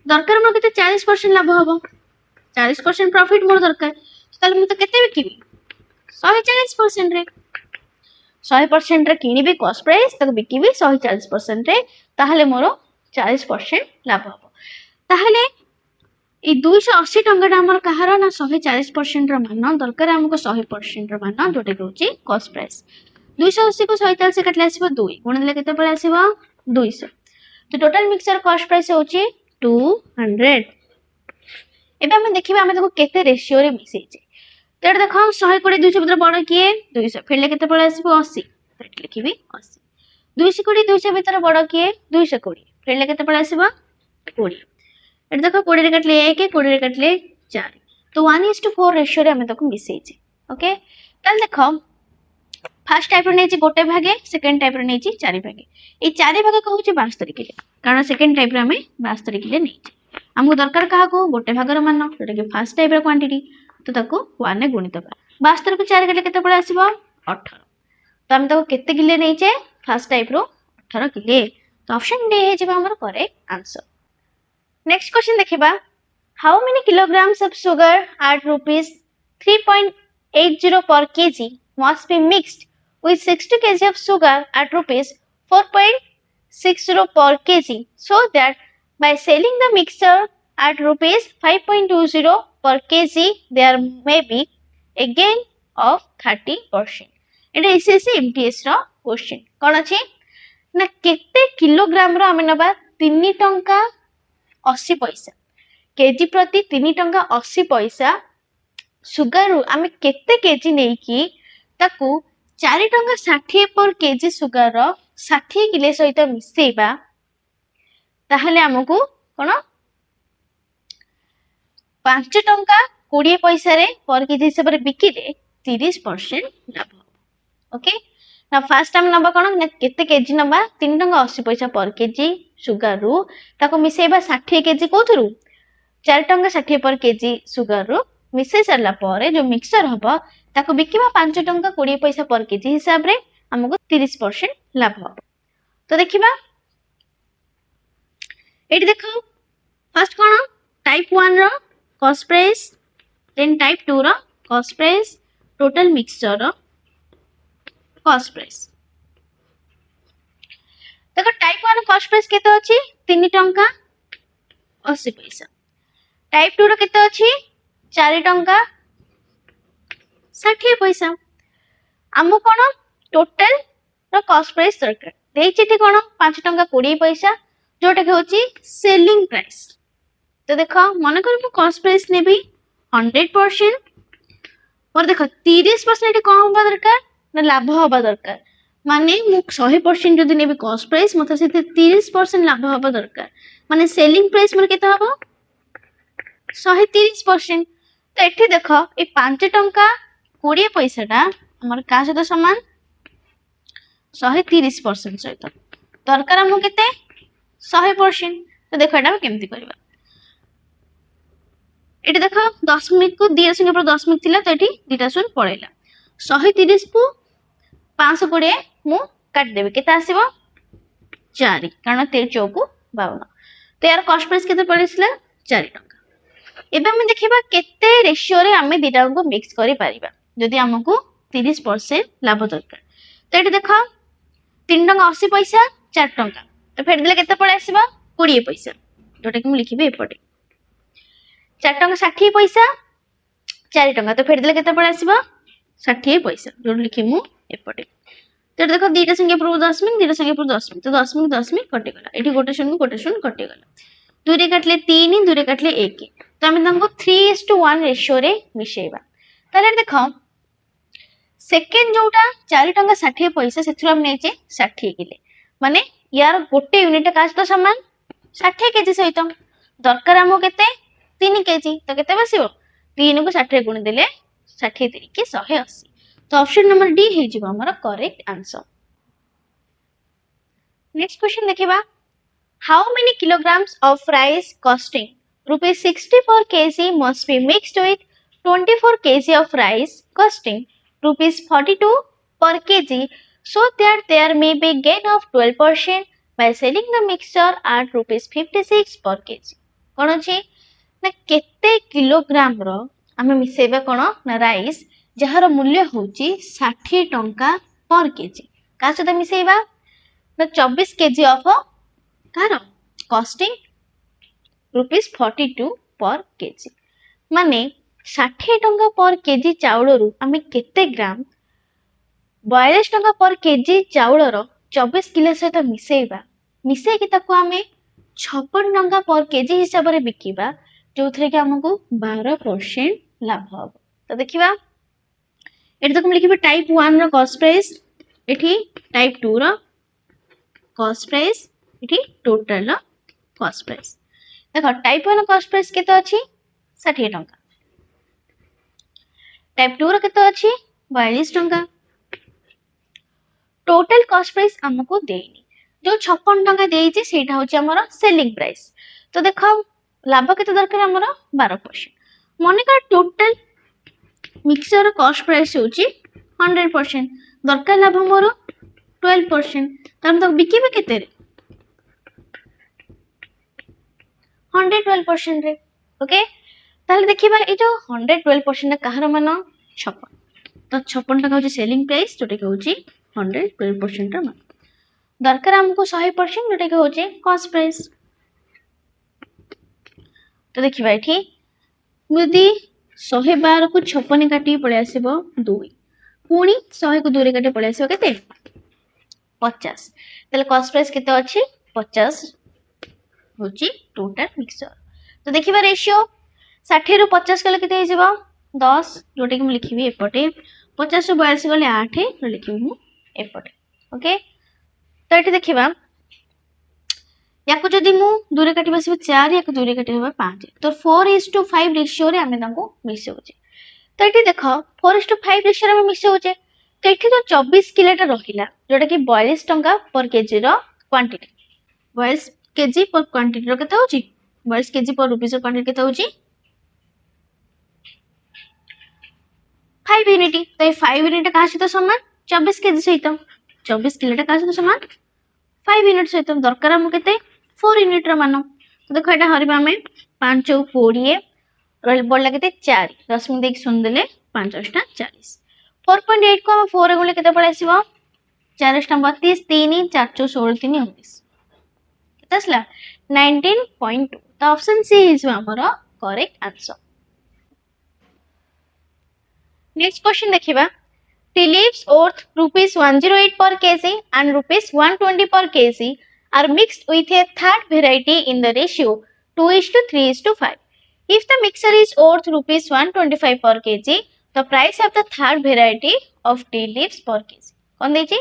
दरकार मोर केते 40% लाभ हबो 40% प्रॉफिट मोर दरकार ताले मु तो केते बिकिबी 140% रे 100% रे किनिबी कॉस्ट प्राइस तक बिकिबी 140% रे ताहले मोर 40% लाभ हबो ताहले ई 280 टंका हमर कहार ना 140% रो मान दरकार हमको 100% रो मान जोटे होची कॉस्ट प्राइस 280 को 140 से कटले आसीबो 2 गुण देले केते पळे आसीबो 200 तो टोटल मिक्सचर कॉस्ट प्राइस होची 200 एबे हम देखिबा हम देखो केते रेशियो रे मिसै छै तो देखो 100 कोड़े 200 भीतर बड़ किए 200 फेले केते पळे आसीबो 80 ଏଠି লিখিବି 80 220 200 ଭିତରେ ବଡ କିଏ 220 ଫେରିଲେ କେତେ ପଳେଇ ଆସିବ 20 ଏଠି ଦେଖ 20 ରେ କାଟିଲେ 1 20 ରେ କାଟିଲେ 4 तो 1:4 रेशियो रे हमें ताको मिसेइछि ओके ताल देखो फर्स्ट टाइप रो नेछि गोटे भागे सेकंड टाइप रो नेछि चारि भागे ए चारि भागे कहूछि 72 किलो कारण सेकंड टाइप रो हमें 72 किलो नेछि हमको दरकार काहा को गोटे भाग रो मान जोटा कि फर्स्ट टाइप रो क्वांटिटी तो ताको 1 ने गुणित कर 72 को 4 कले केते पळे आसीबो 18 तो हम ताको केते किलो नेछे फर्स्ट टाइप रो 18 किलो तो ऑप्शन डी हे जेबा हमर करेक्ट आंसर नेक्स्ट क्वेश्चन देखिबा how many kilograms of sugar at rupees 3.80 per kg must be mixed with 60 kg of sugar at rupees 4.60 per kg so that by selling the mixture at rupees 5.20 per kg there may be a gain of 30%. এটা SSC MTS র question কোন আছে না কেতে kilogram র আমি নবা 3 টঙ্কা 80 পয়সা केजी प्रति 3 टंका 80 पैसा सुगर आमे केते केजी नै की ताकू 4 टंका 60 पर केजी सुगर रो 60 किलो सहित मिसेइबा ताहले हमकू कोन 5 टंका 20 पैसा रे पर केजी हिसाब रे बिकिले 30% लाभ ओके ना फर्स्ट टाइम नबा कोन ना केते केजी नबा 3 टंका 80 पैसा पर केजी सुगर रु ताको मिसेइबा 60 केजी कोथरु 4 टंका 60 पर केजी सुगर रो मिसे सरला परे जो मिक्सचर हबो ताको बिकिबा 5 टंका 20 पैसा पर केजी हिसाब रे हमको 30% लाभ हो तो देखिबा एटी देखो फर्स्ट कोन टाइप 1 रो कॉस्ट प्राइस देन टाइप 2 रो कॉस्ट प्राइस टोटल मिक्सचर रो कॉस्ट प्राइस देखो टाइप 1 कॉस्ट प्राइस केते अछि 3 टंका 80 पैसा टाइप 2 रो केते अछि 4 टंका 60 पैसा हमु कोन टोटल रो कॉस्ट प्राइस दरकार देइछिति कोन 5 टंका 20 पैसा जोटा के होछि सेलिंग प्राइस तो देखो मन कर मु कॉस्ट प्राइस नेबी 100% और देखो 30% एटी कम होबा दरकार ना लाभ होबा दरकार माने मु 100% जदी नेबी कॉस्ट प्राइस मते से 30% लाभ होबा दरकार माने सेलिंग प्राइस मोर केते होबो 130% तो एठी देखो ए 5 टंका 20 पैसा हमर का सहित समान 130% सहित दरकार हम केते 100% तो देखो एटा केमति करबा एठी देखो 10 मिनिट को 2 संगे पर 10 मिनिट थिला तो एठी 2टा शून्य पळेला 130 को 520 मु काट देबे केते आसीबो 4 कारण 13 चौको 52 तो यार कॉस्ट प्राइस केते पड़िसला 4 टंका एबे हम देखिबा केते रेशियो रे हमें दिटा को मिक्स करि परिबा जदि हमकु 30% लाभ दरकार तो एठी देखो 3 टंका 80 पैसा 4 टंका तो फेर देले केते पळे आसीबा 20 पैसा जोटा कि हम लिखिबे एपटे 4 टंका 60 पैसा 4 टंका तो फेर देले केते पळे आसीबा 60 पैसा जोट लिखिमु एपटे तो देखो दीटा संगे पर 10 मिनिट दीटा संगे पर 10 मिनिट तो 10 मिनिट कटि गला एठी गोटे शून्य कटि गला 2 रे काटले 3 2 रे काटले 1 तो हमें तंको 3:1 रेशियो रे मिसेइबा ताले देखो सेकंड जोटा 4 टंका 60 पैसा सेथुर हम नेचे 60 किलो माने यार गोटे यूनिट काज तो समान 60 केजी सहित दरकार हमो केते 3 केजी तो केते बसिबो 3 को 60 गुण देले 60 3 के 180 तो ऑप्शन नंबर डी हे जिवो हमर करेक्ट आंसर नेक्स्ट क्वेश्चन देखिबा how many kilograms of rice costing rupees 60 per kg must be mixed with 24 kg of rice costing rupees 42 per kg so that there may be gain of 12% by selling the mixture at rupees 56 per kg कोन अछि ना केते kilogram रो हमें मिसेबा कोन ना rice जहार मूल्य होची 60 टंका per KG का सहित मिसेबा ना 24 KG of car costing rupees 42 पर केजी माने 60 टंका पर केजी चाउल रु आमे केते ग्राम 42 टंका पर केजी चाउल रो 24 किलो सहित मिसेइबा मिसे कि ताको आमे 56 टंका पर केजी हिसाब रे बिकिबा जोथरे कि हमको 12% लाभ हो तो देखिबा एटा तो हम लिखिबे टाइप 1 रो कॉस्ट प्राइस एठी टाइप 2 रो कॉस्ट प्राइस एठी टोटल रो कॉस्ट प्राइस देखो टाइप 1 कॉस्ट प्राइस केते अछि 60 टंका टाइप 2 रो केते अछि 42 टंका टोटल कॉस्ट प्राइस हमको देनी जो 56 टंका देइछि सेटा होछि हमर सेलिंग प्राइस तो देखो लाभ केते दरकार हमर 12% मने का टोटल मिक्सर कॉस्ट प्राइस होछि 100% दरकार लाभ हमर 12% तो हम तक बिकिबे केते रे 112% रे ओके ताले देखिबा ए जो 112% कहार मान 56 तो 56 टका होछि सेलिंग प्राइस जोटे के होछि 112% मान दरकार हमको 100% जोटे के होछि कॉस्ट प्राइस तो देखिबा एठी यदि 112 को 56 काटी पळे आसीबो 2 पुणी 100 को 2 रे काटी पळे आसीबो केते 50 तले कॉस्ट प्राइस केते अछि 50 होछि टोटल मिक्सचर तो देखिबा रेशियो 60 रु 50 कले केते हिजबा 10 जोटे कि हम लिखिबी एपटे 50 रु 42 गले 8 रो लिखिबी हम एपटे ओके तो एठी देखिबा याको जदि मु दूरे काटी बसिबे 4 याको दूरे काटी होबा 5 तो 4:5 रेशियो रे हमें ताको मिसौचे तो एठी देखो 4:5 रेशियो रे हमें मिसौचे तो एठी तो 24 किलोटा रहिला जोटा कि 42 टंका पर केजी रो क्वांटिटी 42 केजी पर क्वांटिटी रो केते होची 42 केजी पर रुपीस क्वांटिटी केते होची 5 यूनिट तो ये 5 यूनिट का सहित समान 24 केजी सहित 24 किलोटा का सहित समान 5 यूनिट सहित दरकार हम केते 4 यूनिट रो मान तो देखो एटा हरिबा हमें 5 × 20 रोल बडला केते 4 10 मिनिट देख सुन देले 5 * 40 4.8 को हम 4 रे गुले केते पळे आसीबो 4 * 32 3 4 × 16 3 19 केते असला 19.2 तो ऑप्शन सी इज हमर करेक्ट आंसर नेक्स्ट क्वेश्चन देखिबा tea leaves worth rupees 108 per kg and rupees 120 per kg are mixed with a third variety in the ratio 2:3:5. If the mixture is worth rupees 125 per kg, the price of the third variety of tea leaves per kg. कौन देछि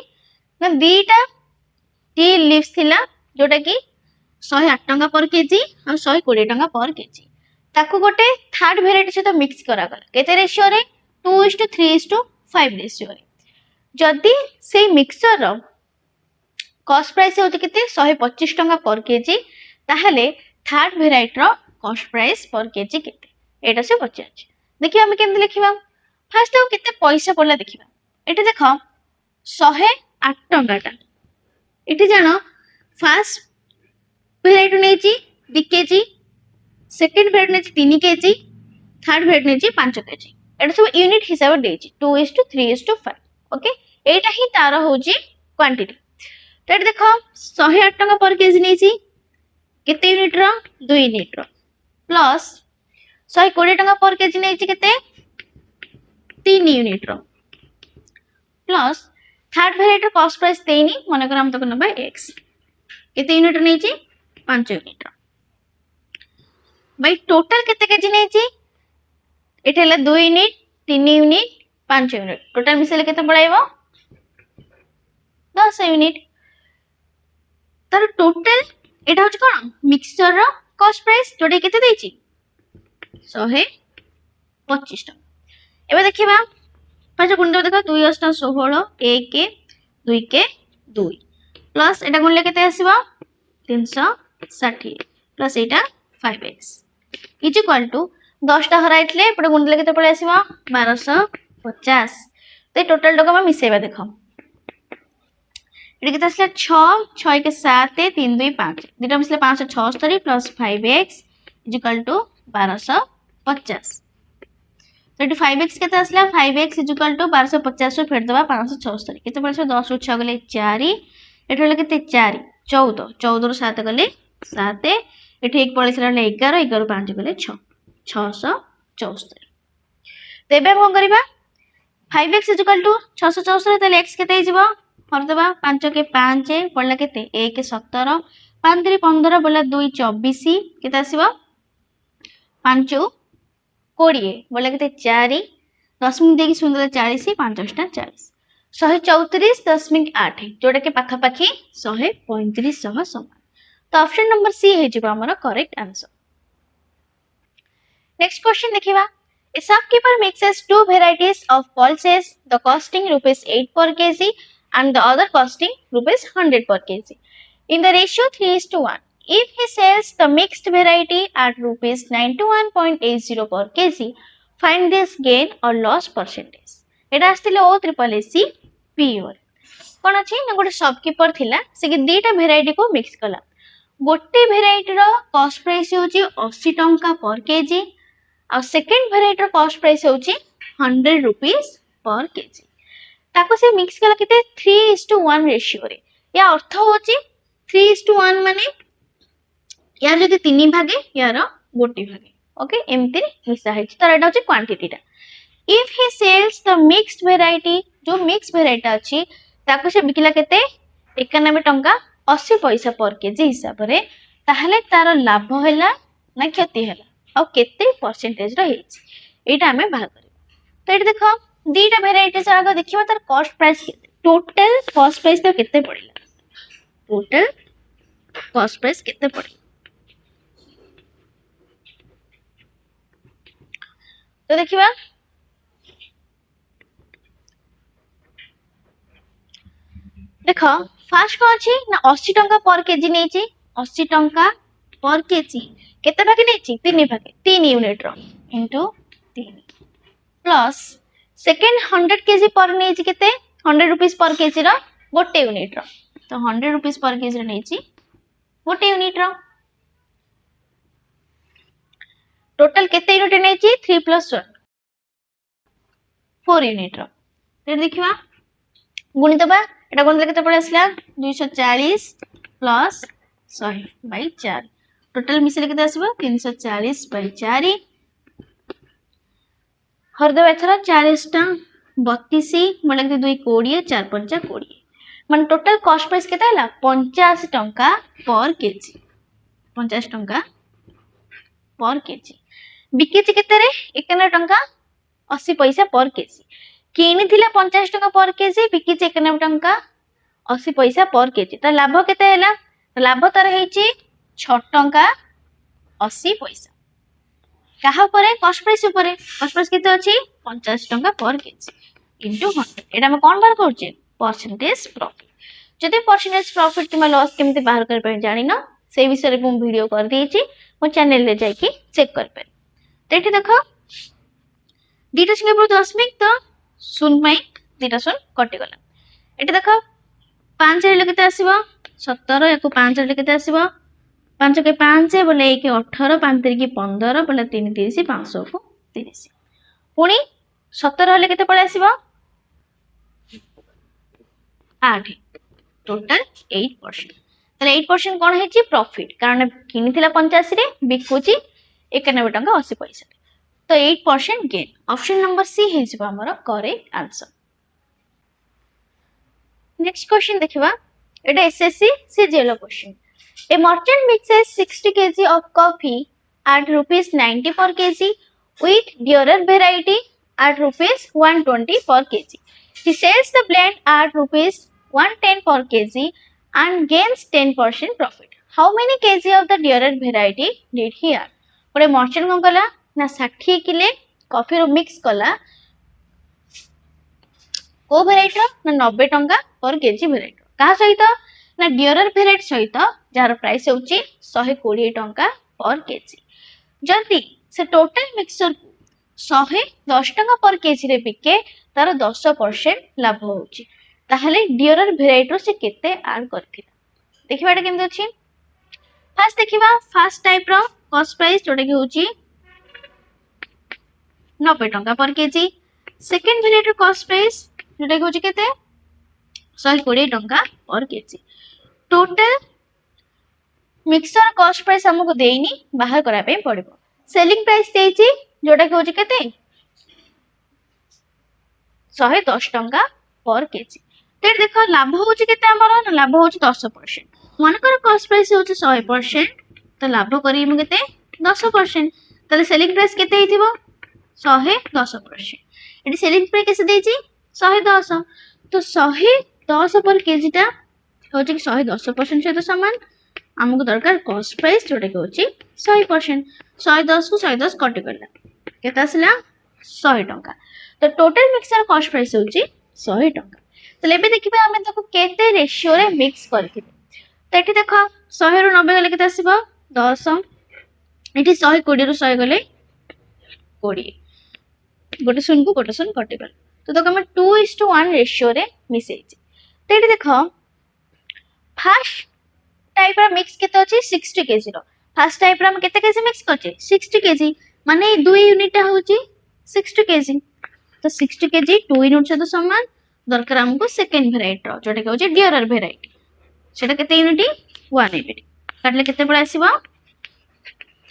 ना दीटा tea leaves थिला जोटा कि 108 टंका per KG और 120 टंका per KG ताको गोटे थर्ड वेराइटी सहित मिक्स करा गला केते रेशियो रे 2:3:5 रेशियो रे जदि से मिक्सचर रो कॉस्ट प्राइस होती केते 125 टंका पर केजी ताहले थर्ड वेराइटी रो कॉस्ट प्राइस पर केजी केते एटा से पचाच देखियो हम केमते लिखिबा फर्स्ट तो केते पैसा पड़ला देखिबा एटा देखो 108 टंकाटा एठी जानो फर्स्ट वेराइटी नेची 2 केजी सेकंड वेराइटी नेची 3 केजी थर्ड वेराइटी नेची 5 केजी एटा सब यूनिट हिसाब देची 2:3:5 ओके एटा ही तार होची क्वांटिटी तो एटा देखो 108 टंका पर केजी नेची केते यूनिट रो 2 यूनिट रो प्लस 120 टंका पर केजी नेची केते 3 यूनिट रो plus third variety cost price देनी माने कर हम तो नबा x केते यूनिट नेची 5 यूनिट रो भाई टोटल केते केजी नेची एटा हला 2 यूनिट 3 यूनिट 5 यूनिट टोटल मिसले केते पड़ाइबो 10 यूनिट तर टोटल एटा होच कोन मिक्सचर रो कॉस्ट प्राइस जोडे केते देछि 125 टका एबे देखिबा पांच गुण देखो 2 * 16 1 2 के 2 प्लस एटा गुणले केते आसीबो 360 plus iota 5x is equal to 10 टा हराइतले एपटे गुणले केते पळे आसीबो 1250 ते टोटल टका हम मिसेबा देखो एटा केते आसला 6 6 के 7 3 2 5 दुटा मिसले 576 plus 5x is equal to 1250 तो 5x केते आसला 5x इज इक्वल टू 1250 रो फेर दबा 576 केते पड़े 10 रो 6 गले 4 एठो ले केते 4 14 14 रो 7 गले 7 एठी एक पड़े 11 11 रो 5 गले 6 674 तेबे हम करबा 5x इज इक्वल टू 674 तले x केते हिजबो हर दबा 5 के 5 पड़ला केते 1 17 5 3 15 बोला 2 24 केते आसीबो 5 20 बोला केते 4 10 मिनिट देखि सुंदर 40 5 टा 40 134.8 जोटा कि पाखापाखि 135 समान। तो ऑप्शन नंबर सी है जो हमारा करेक्ट आंसर। नेक्स्ट क्वेश्चन देखिबा। A shopkeeper mixes two varieties of pulses, the costing rupees 8 per kg and the other costing rupees 100 per kg in the ratio 3:1. If he sells the mixed variety at rupees 91.80 per kg, find this gain or loss percentage. Etah आस्तिले O triple AC PO कौन अच्छी ना गोटे shopkeeper थिला से कि दीटा variety को mix कला। गोटे भेराइटी रो कॉस्ट प्राइस होची 80 टंका पर केजी और सेकंड भेराइटी रो कॉस्ट प्राइस होची 100 रुपीस पर केजी। ताको से मिक्स कला केते 3:1 रेशियो रे। या अर्थ होची 3:1 माने यार जदि 3 भागे यार गोटे भागे ओके एमती मिसा है। तो एटा होची क्वांटिटी टा। If he sells the mixed variety जो मिक्स वेराइटी अछि ताको से बिकला केते 91 टंका 80 पैसा पर केजी हिसाब रे ताहले तार लाभ हैला ना क्षति हैला और केते परसेंटेज रो हेछि एटा हमें बाहर करियो। तो एटा देखो दीटा वेराइटी से आगे देखिबा तार कॉस्ट प्राइस केते टोटल कॉस्ट प्राइस तो केते पड़िला टोटल कॉस्ट प्राइस केते पड़ी। तो देखिबा देख फास्ट कौन अच्छी ना 80 टंका पर केजी नहीं 80 टंका पर केजी केते भागे नहीं 3 भागे 3 यूनिट रो इनटू 3 प्लस सेकंड 100 केजी पर नहीं केते 100 रुपीस पर केजी रो गोटे यूनिट रो। तो 100 रुपीस पर केजी रो नहीं गोटे यूनिट रो टोटल केते यूनिट नहीं 3 + 1 4 यूनिट रो। तो देखिबा गुणितबा एटा गुणित केते पड़े आसला 240 प्लस 100 बाई 4 टोटल मिसले केते आसीबो 340 बाई 4 हरदे एथरा 40 टा 32 मतलब के 2 20 4 5 20 माने टोटल कॉस्ट प्राइस केते हला 50 टंका पर केजी 50 टंका पर केजी बिकेची केते रे 91 टंका 80 पैसा पर केजी किनी थिला 50 टंका पर केजी बिकी 91 टंका 80 पैसा पर केजी। तो लाभ केते हैला लाभ तार हेची 6 टंका 80 पैसा कहा परे कॉस्ट प्राइस केते अछि 50 टंका पर केजी इनटू 100 एटा हम कोन बार करछे परसेंटेज प्रॉफिट। जदि परसेंटेज प्रॉफिट किमा लॉस केमते बाहर कर पे जानि न से विषय रे हम वीडियो कर देछि मो चैनल रे जाई कि चेक कर पे। तो एठी देखो दीटा संगे पर दशमिक तो 0 में दीटा 0 कटि गला। एठी देखो 5 रे केते आसीबो 17 याको 5 रे केते आसीबो 5 के 5 बोले 1 18 5 3 15 बोले 3 30 500 को 30 पुनी 17 हले केते पळे आसीबो 8 टोटल 8%। तले 8% कोन हेची प्रॉफिट कारण किनी थिला 85 रे बिकुची 91 टंका 80 पैसा। तो 8% गेन ऑप्शन नंबर सी है जो हमरो करेक्ट आंसर। नेक्स्ट क्वेश्चन देखिबा एटा SSC CGL question. A merchant mixes 60 kg of coffee at rupees 90 per kg with dearer variety at rupees 120 per kg. He sells the blend at rupees 110 per kg and gains 10% profit. How many kg of the dearer variety did he earn? गोटे merchant कौन कला ना 60 किले coffee रो mix कला को variety ना 90 टंका per KG variety कहा सहित ना डियरर भेराइटी सहित जार प्राइस होची 120 टंका पर केजी। जल्दी से टोटल मिक्सचर 110 टंका पर केजी रे बिके तार 10% लाभ होची ताहले डियरर भेराइटी से केते ऐड करथिला देखिबाटा केमते अछि। फर्स्ट देखिबा फर्स्ट टाइप रो कॉस्ट प्राइस जोटा कि होची 90 टंका per KG. Second variety cost price जोटा कि होची केते 120 टंका per KG. Total mixer cost price हमको देइनी बाहर करा पे पड़िबो। सेलिंग प्राइस देइची जोटा कि होची केते 110 टंका पर केजी। ते देखो लाभ होची केते हमर लाभ होची 10%। मनकर कॉस्ट प्राइस होची 100% तो लाभ करी मु केते 10% तले सेलिंग प्राइस केते हिथिबो 110%। एटी सेलिंग प्राइस केसे देइची 110 तो 110 पर केजी टा हो 110% सहित सामान आमको दरकार कॉस्ट प्राइस जोटा कि होची 100%। 110 को 110 कटि गला केता आसला 100 टंका। तो टोटल मिक्सर कॉस्ट प्राइस होची 100 टंका। तो लेबे देखिबा आमे ताको केते रेशियो रे मिक्स करथिबे। तो एठी देखो 100 रु 90 गले केते आसीबो 10, एठी 120 रु 100 गले 20, गोटे शून्य को गोटे शून्य कटि गला। तो ताको हम 2:1 रेशियो रे मिसेइछि। तो एठी देखो फर्स्ट टाइप रा मिक्स केते अछि 60 केजी रो। फर्स्ट टाइप रा हम केते केजी मिक्स करछि 60 केजी, माने 2 यूनिट टा होछि 60 केजी। तो 60 केजी 2 यूनिट से तो समान दरकार हमको सेकंड वेराइटी रो जोटा कि होछि डियरर वेराइटी। सेटा केते यूनिट 1 यूनिट काटले केते पड़े आसीबो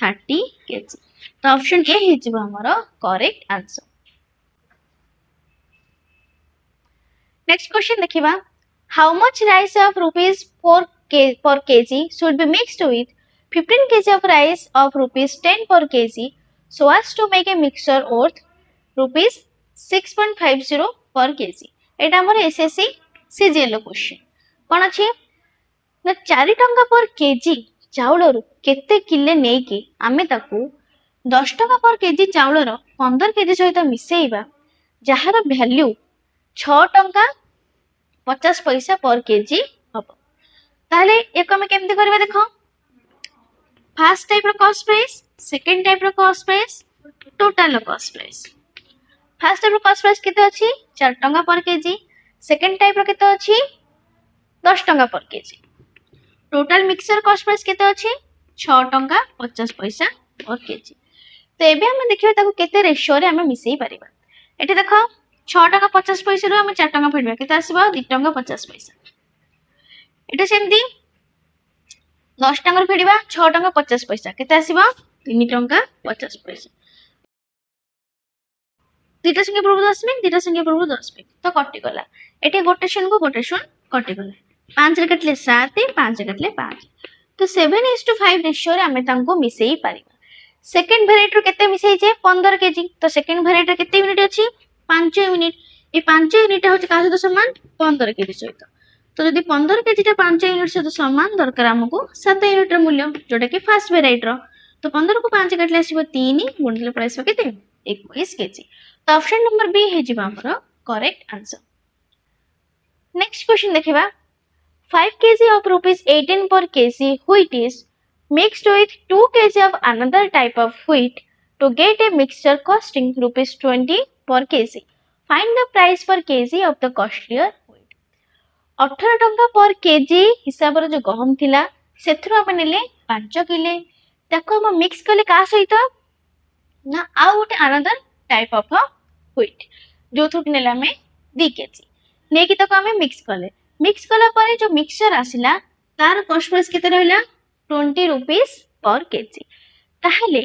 30 केजी। तो ऑप्शन ए हे जिवो हमरो करेक्ट आंसर। नेक्स्ट क्वेश्चन देखिबा, how much rice of rupees 4 per kg should be mixed with 15 kg of rice of rupees 10 per kg so as to make a mixture worth rupees 6.50 per kg। एटा हमर SSC CGL question कोन अछि ना 4 टंका per KG चाउल रु केते किले नै कि आमे ताकू 10 टंका पर केजी चाउल रो 15 केजी सहित मिसेइबा जहार वैल्यू 6 टंका 50 पैसा पर केजी हबो। ताले एको हम केमते करबा देखो, फर्स्ट टाइप रो कॉस्ट प्राइस, सेकंड टाइप रो cost price, total cost price. First type रो कॉस्ट प्राइस केते अछि 4 टंका पर केजी, सेकंड टाइप रो केते अछि 10 टंका per KG. Total mixture cost price केते अछि 6 टंका 50 पैसा पर केजी। तो एबे हम देखिबा ताको केते रेशियो रे हम मिसेई परिबा। एठी देखो 6 टंका 50 पैसा रो हम 4 टंका फेडबा केते आसीबा 2 टंका 50 पैसा। एटा सेमती 10 टंका फेडिबा 6 टंका 50 पैसा केते आसीबा 3 टंका 50 पैसा। दुईटा संख्या पूर्व 10 मिनिट, दुईटा संख्या पूर्व 10 मिनिट तो कटि गला। एटे गोटे शून्य को गोटे शून्य कटि गला। 5 रे कटले 7, 5 रे कटले 5। तो 7:5 रेशियो रे हमें तांको मिसेई पारिबा। सेकंड वेराइटी रो केते मिसेई जे 15 केजी। तो सेकंड वेराइटी केते यूनिट अछि 5 यूनिट। ए 5 यूनिट होछि का सहित समान 15 केजी सहित। तो यदि 15 केजी टा 5 यूनिट सहित समान दरकार हमको 7 यूनिट रो मूल्य जोटा कि फर्स्ट वेराइटी रो। तो 15 को 5 कटले आसीबो 3 गुणिले प्राइस केते 21 केजी। तो ऑप्शन नंबर बी हे जिबा हमरो करेक्ट आंसर। नेक्स्ट क्वेश्चन देखिबा, 5 kg of rupees 18 per kg wheat is mixed with 2 kg of another type of wheat to get a mixture costing rupees 20 per kg. Find the price per kg of the costlier wheat. 18 टंका per KG हिसाब रो जो गहम थिला सेथरो हम नेले 5 किले ताको हम mix कले का सहित ना आ गोटे अनदर टाइप ऑफ व्हीट जो थुक नेला में 2 केजी नेकी ताको हम मिक्स कला पर जो मिक्सचर आसिला तार कॉस्ट प्राइस केते रहला 20 रुपीस पर केजी। ताहले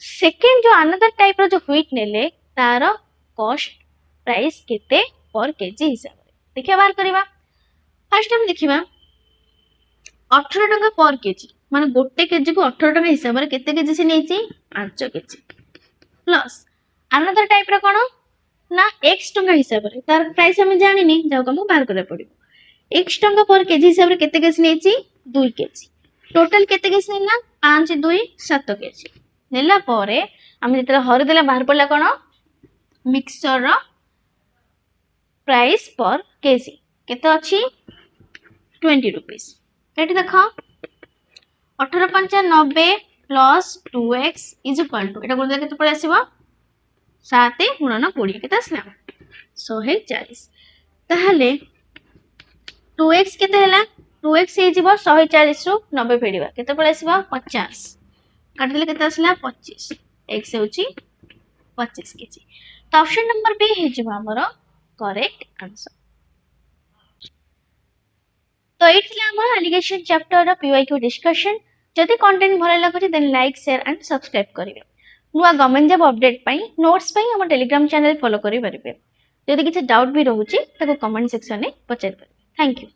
सेकंड जो अनदर टाइप रो जो व्हीट नेले तार कॉस्ट प्राइस केते पर केजी हिसाब रे देखिया बार करबा। फर्स्ट हम देखिबा 18 टंका पर केजी माने गोटे केजी को 18 टंका हिसाब रे केते केजी से नेची 5 केजी प्लस अनदर टाइप रो कोन ना x टंका हिसाब रे तार प्राइस हम जानि नै जाउ हमको बाहर करे पड़िबो। x टंका पर केजी हिसाब रे केते केजी नेची 2 केजी। टोटल केते केजी नेला 5 2 7 केजी नेला परे हम जेतरा हर देला बाहर पड़ला कोन मिक्सचर रो प्राइस पर केजी केते अछि 20 रुपीस। एटी देखो 18 5 90 plus 2x is equal to एटा गुणा केते पड़े आसीबो 7 गुणन 20 केते आसला 140। ताहले 2x केते हला 2x हे जिवो 140 रु 90 फेडिबा केते पड़े आसीबो 50 काट देले केते आसला 25 x होची 25 केजी। तो ऑप्शन नंबर बी हे जिवो हमरो करेक्ट आंसर। तो ये हमर एलिगेशन चैप्टर रो पीवाईक्यू डिस्कशन। जदि कंटेंट भले लागुछि then like share and subscribe करिवे। नुआ गवर्नमेंट जॉब अपडेट पई नोट्स पई हमर टेलीग्राम चैनल फॉलो करि परिबे। जदि किछ डाउट भी रहउछि ताको कमेंट सेक्शन में पचारि परिबे। Thank you.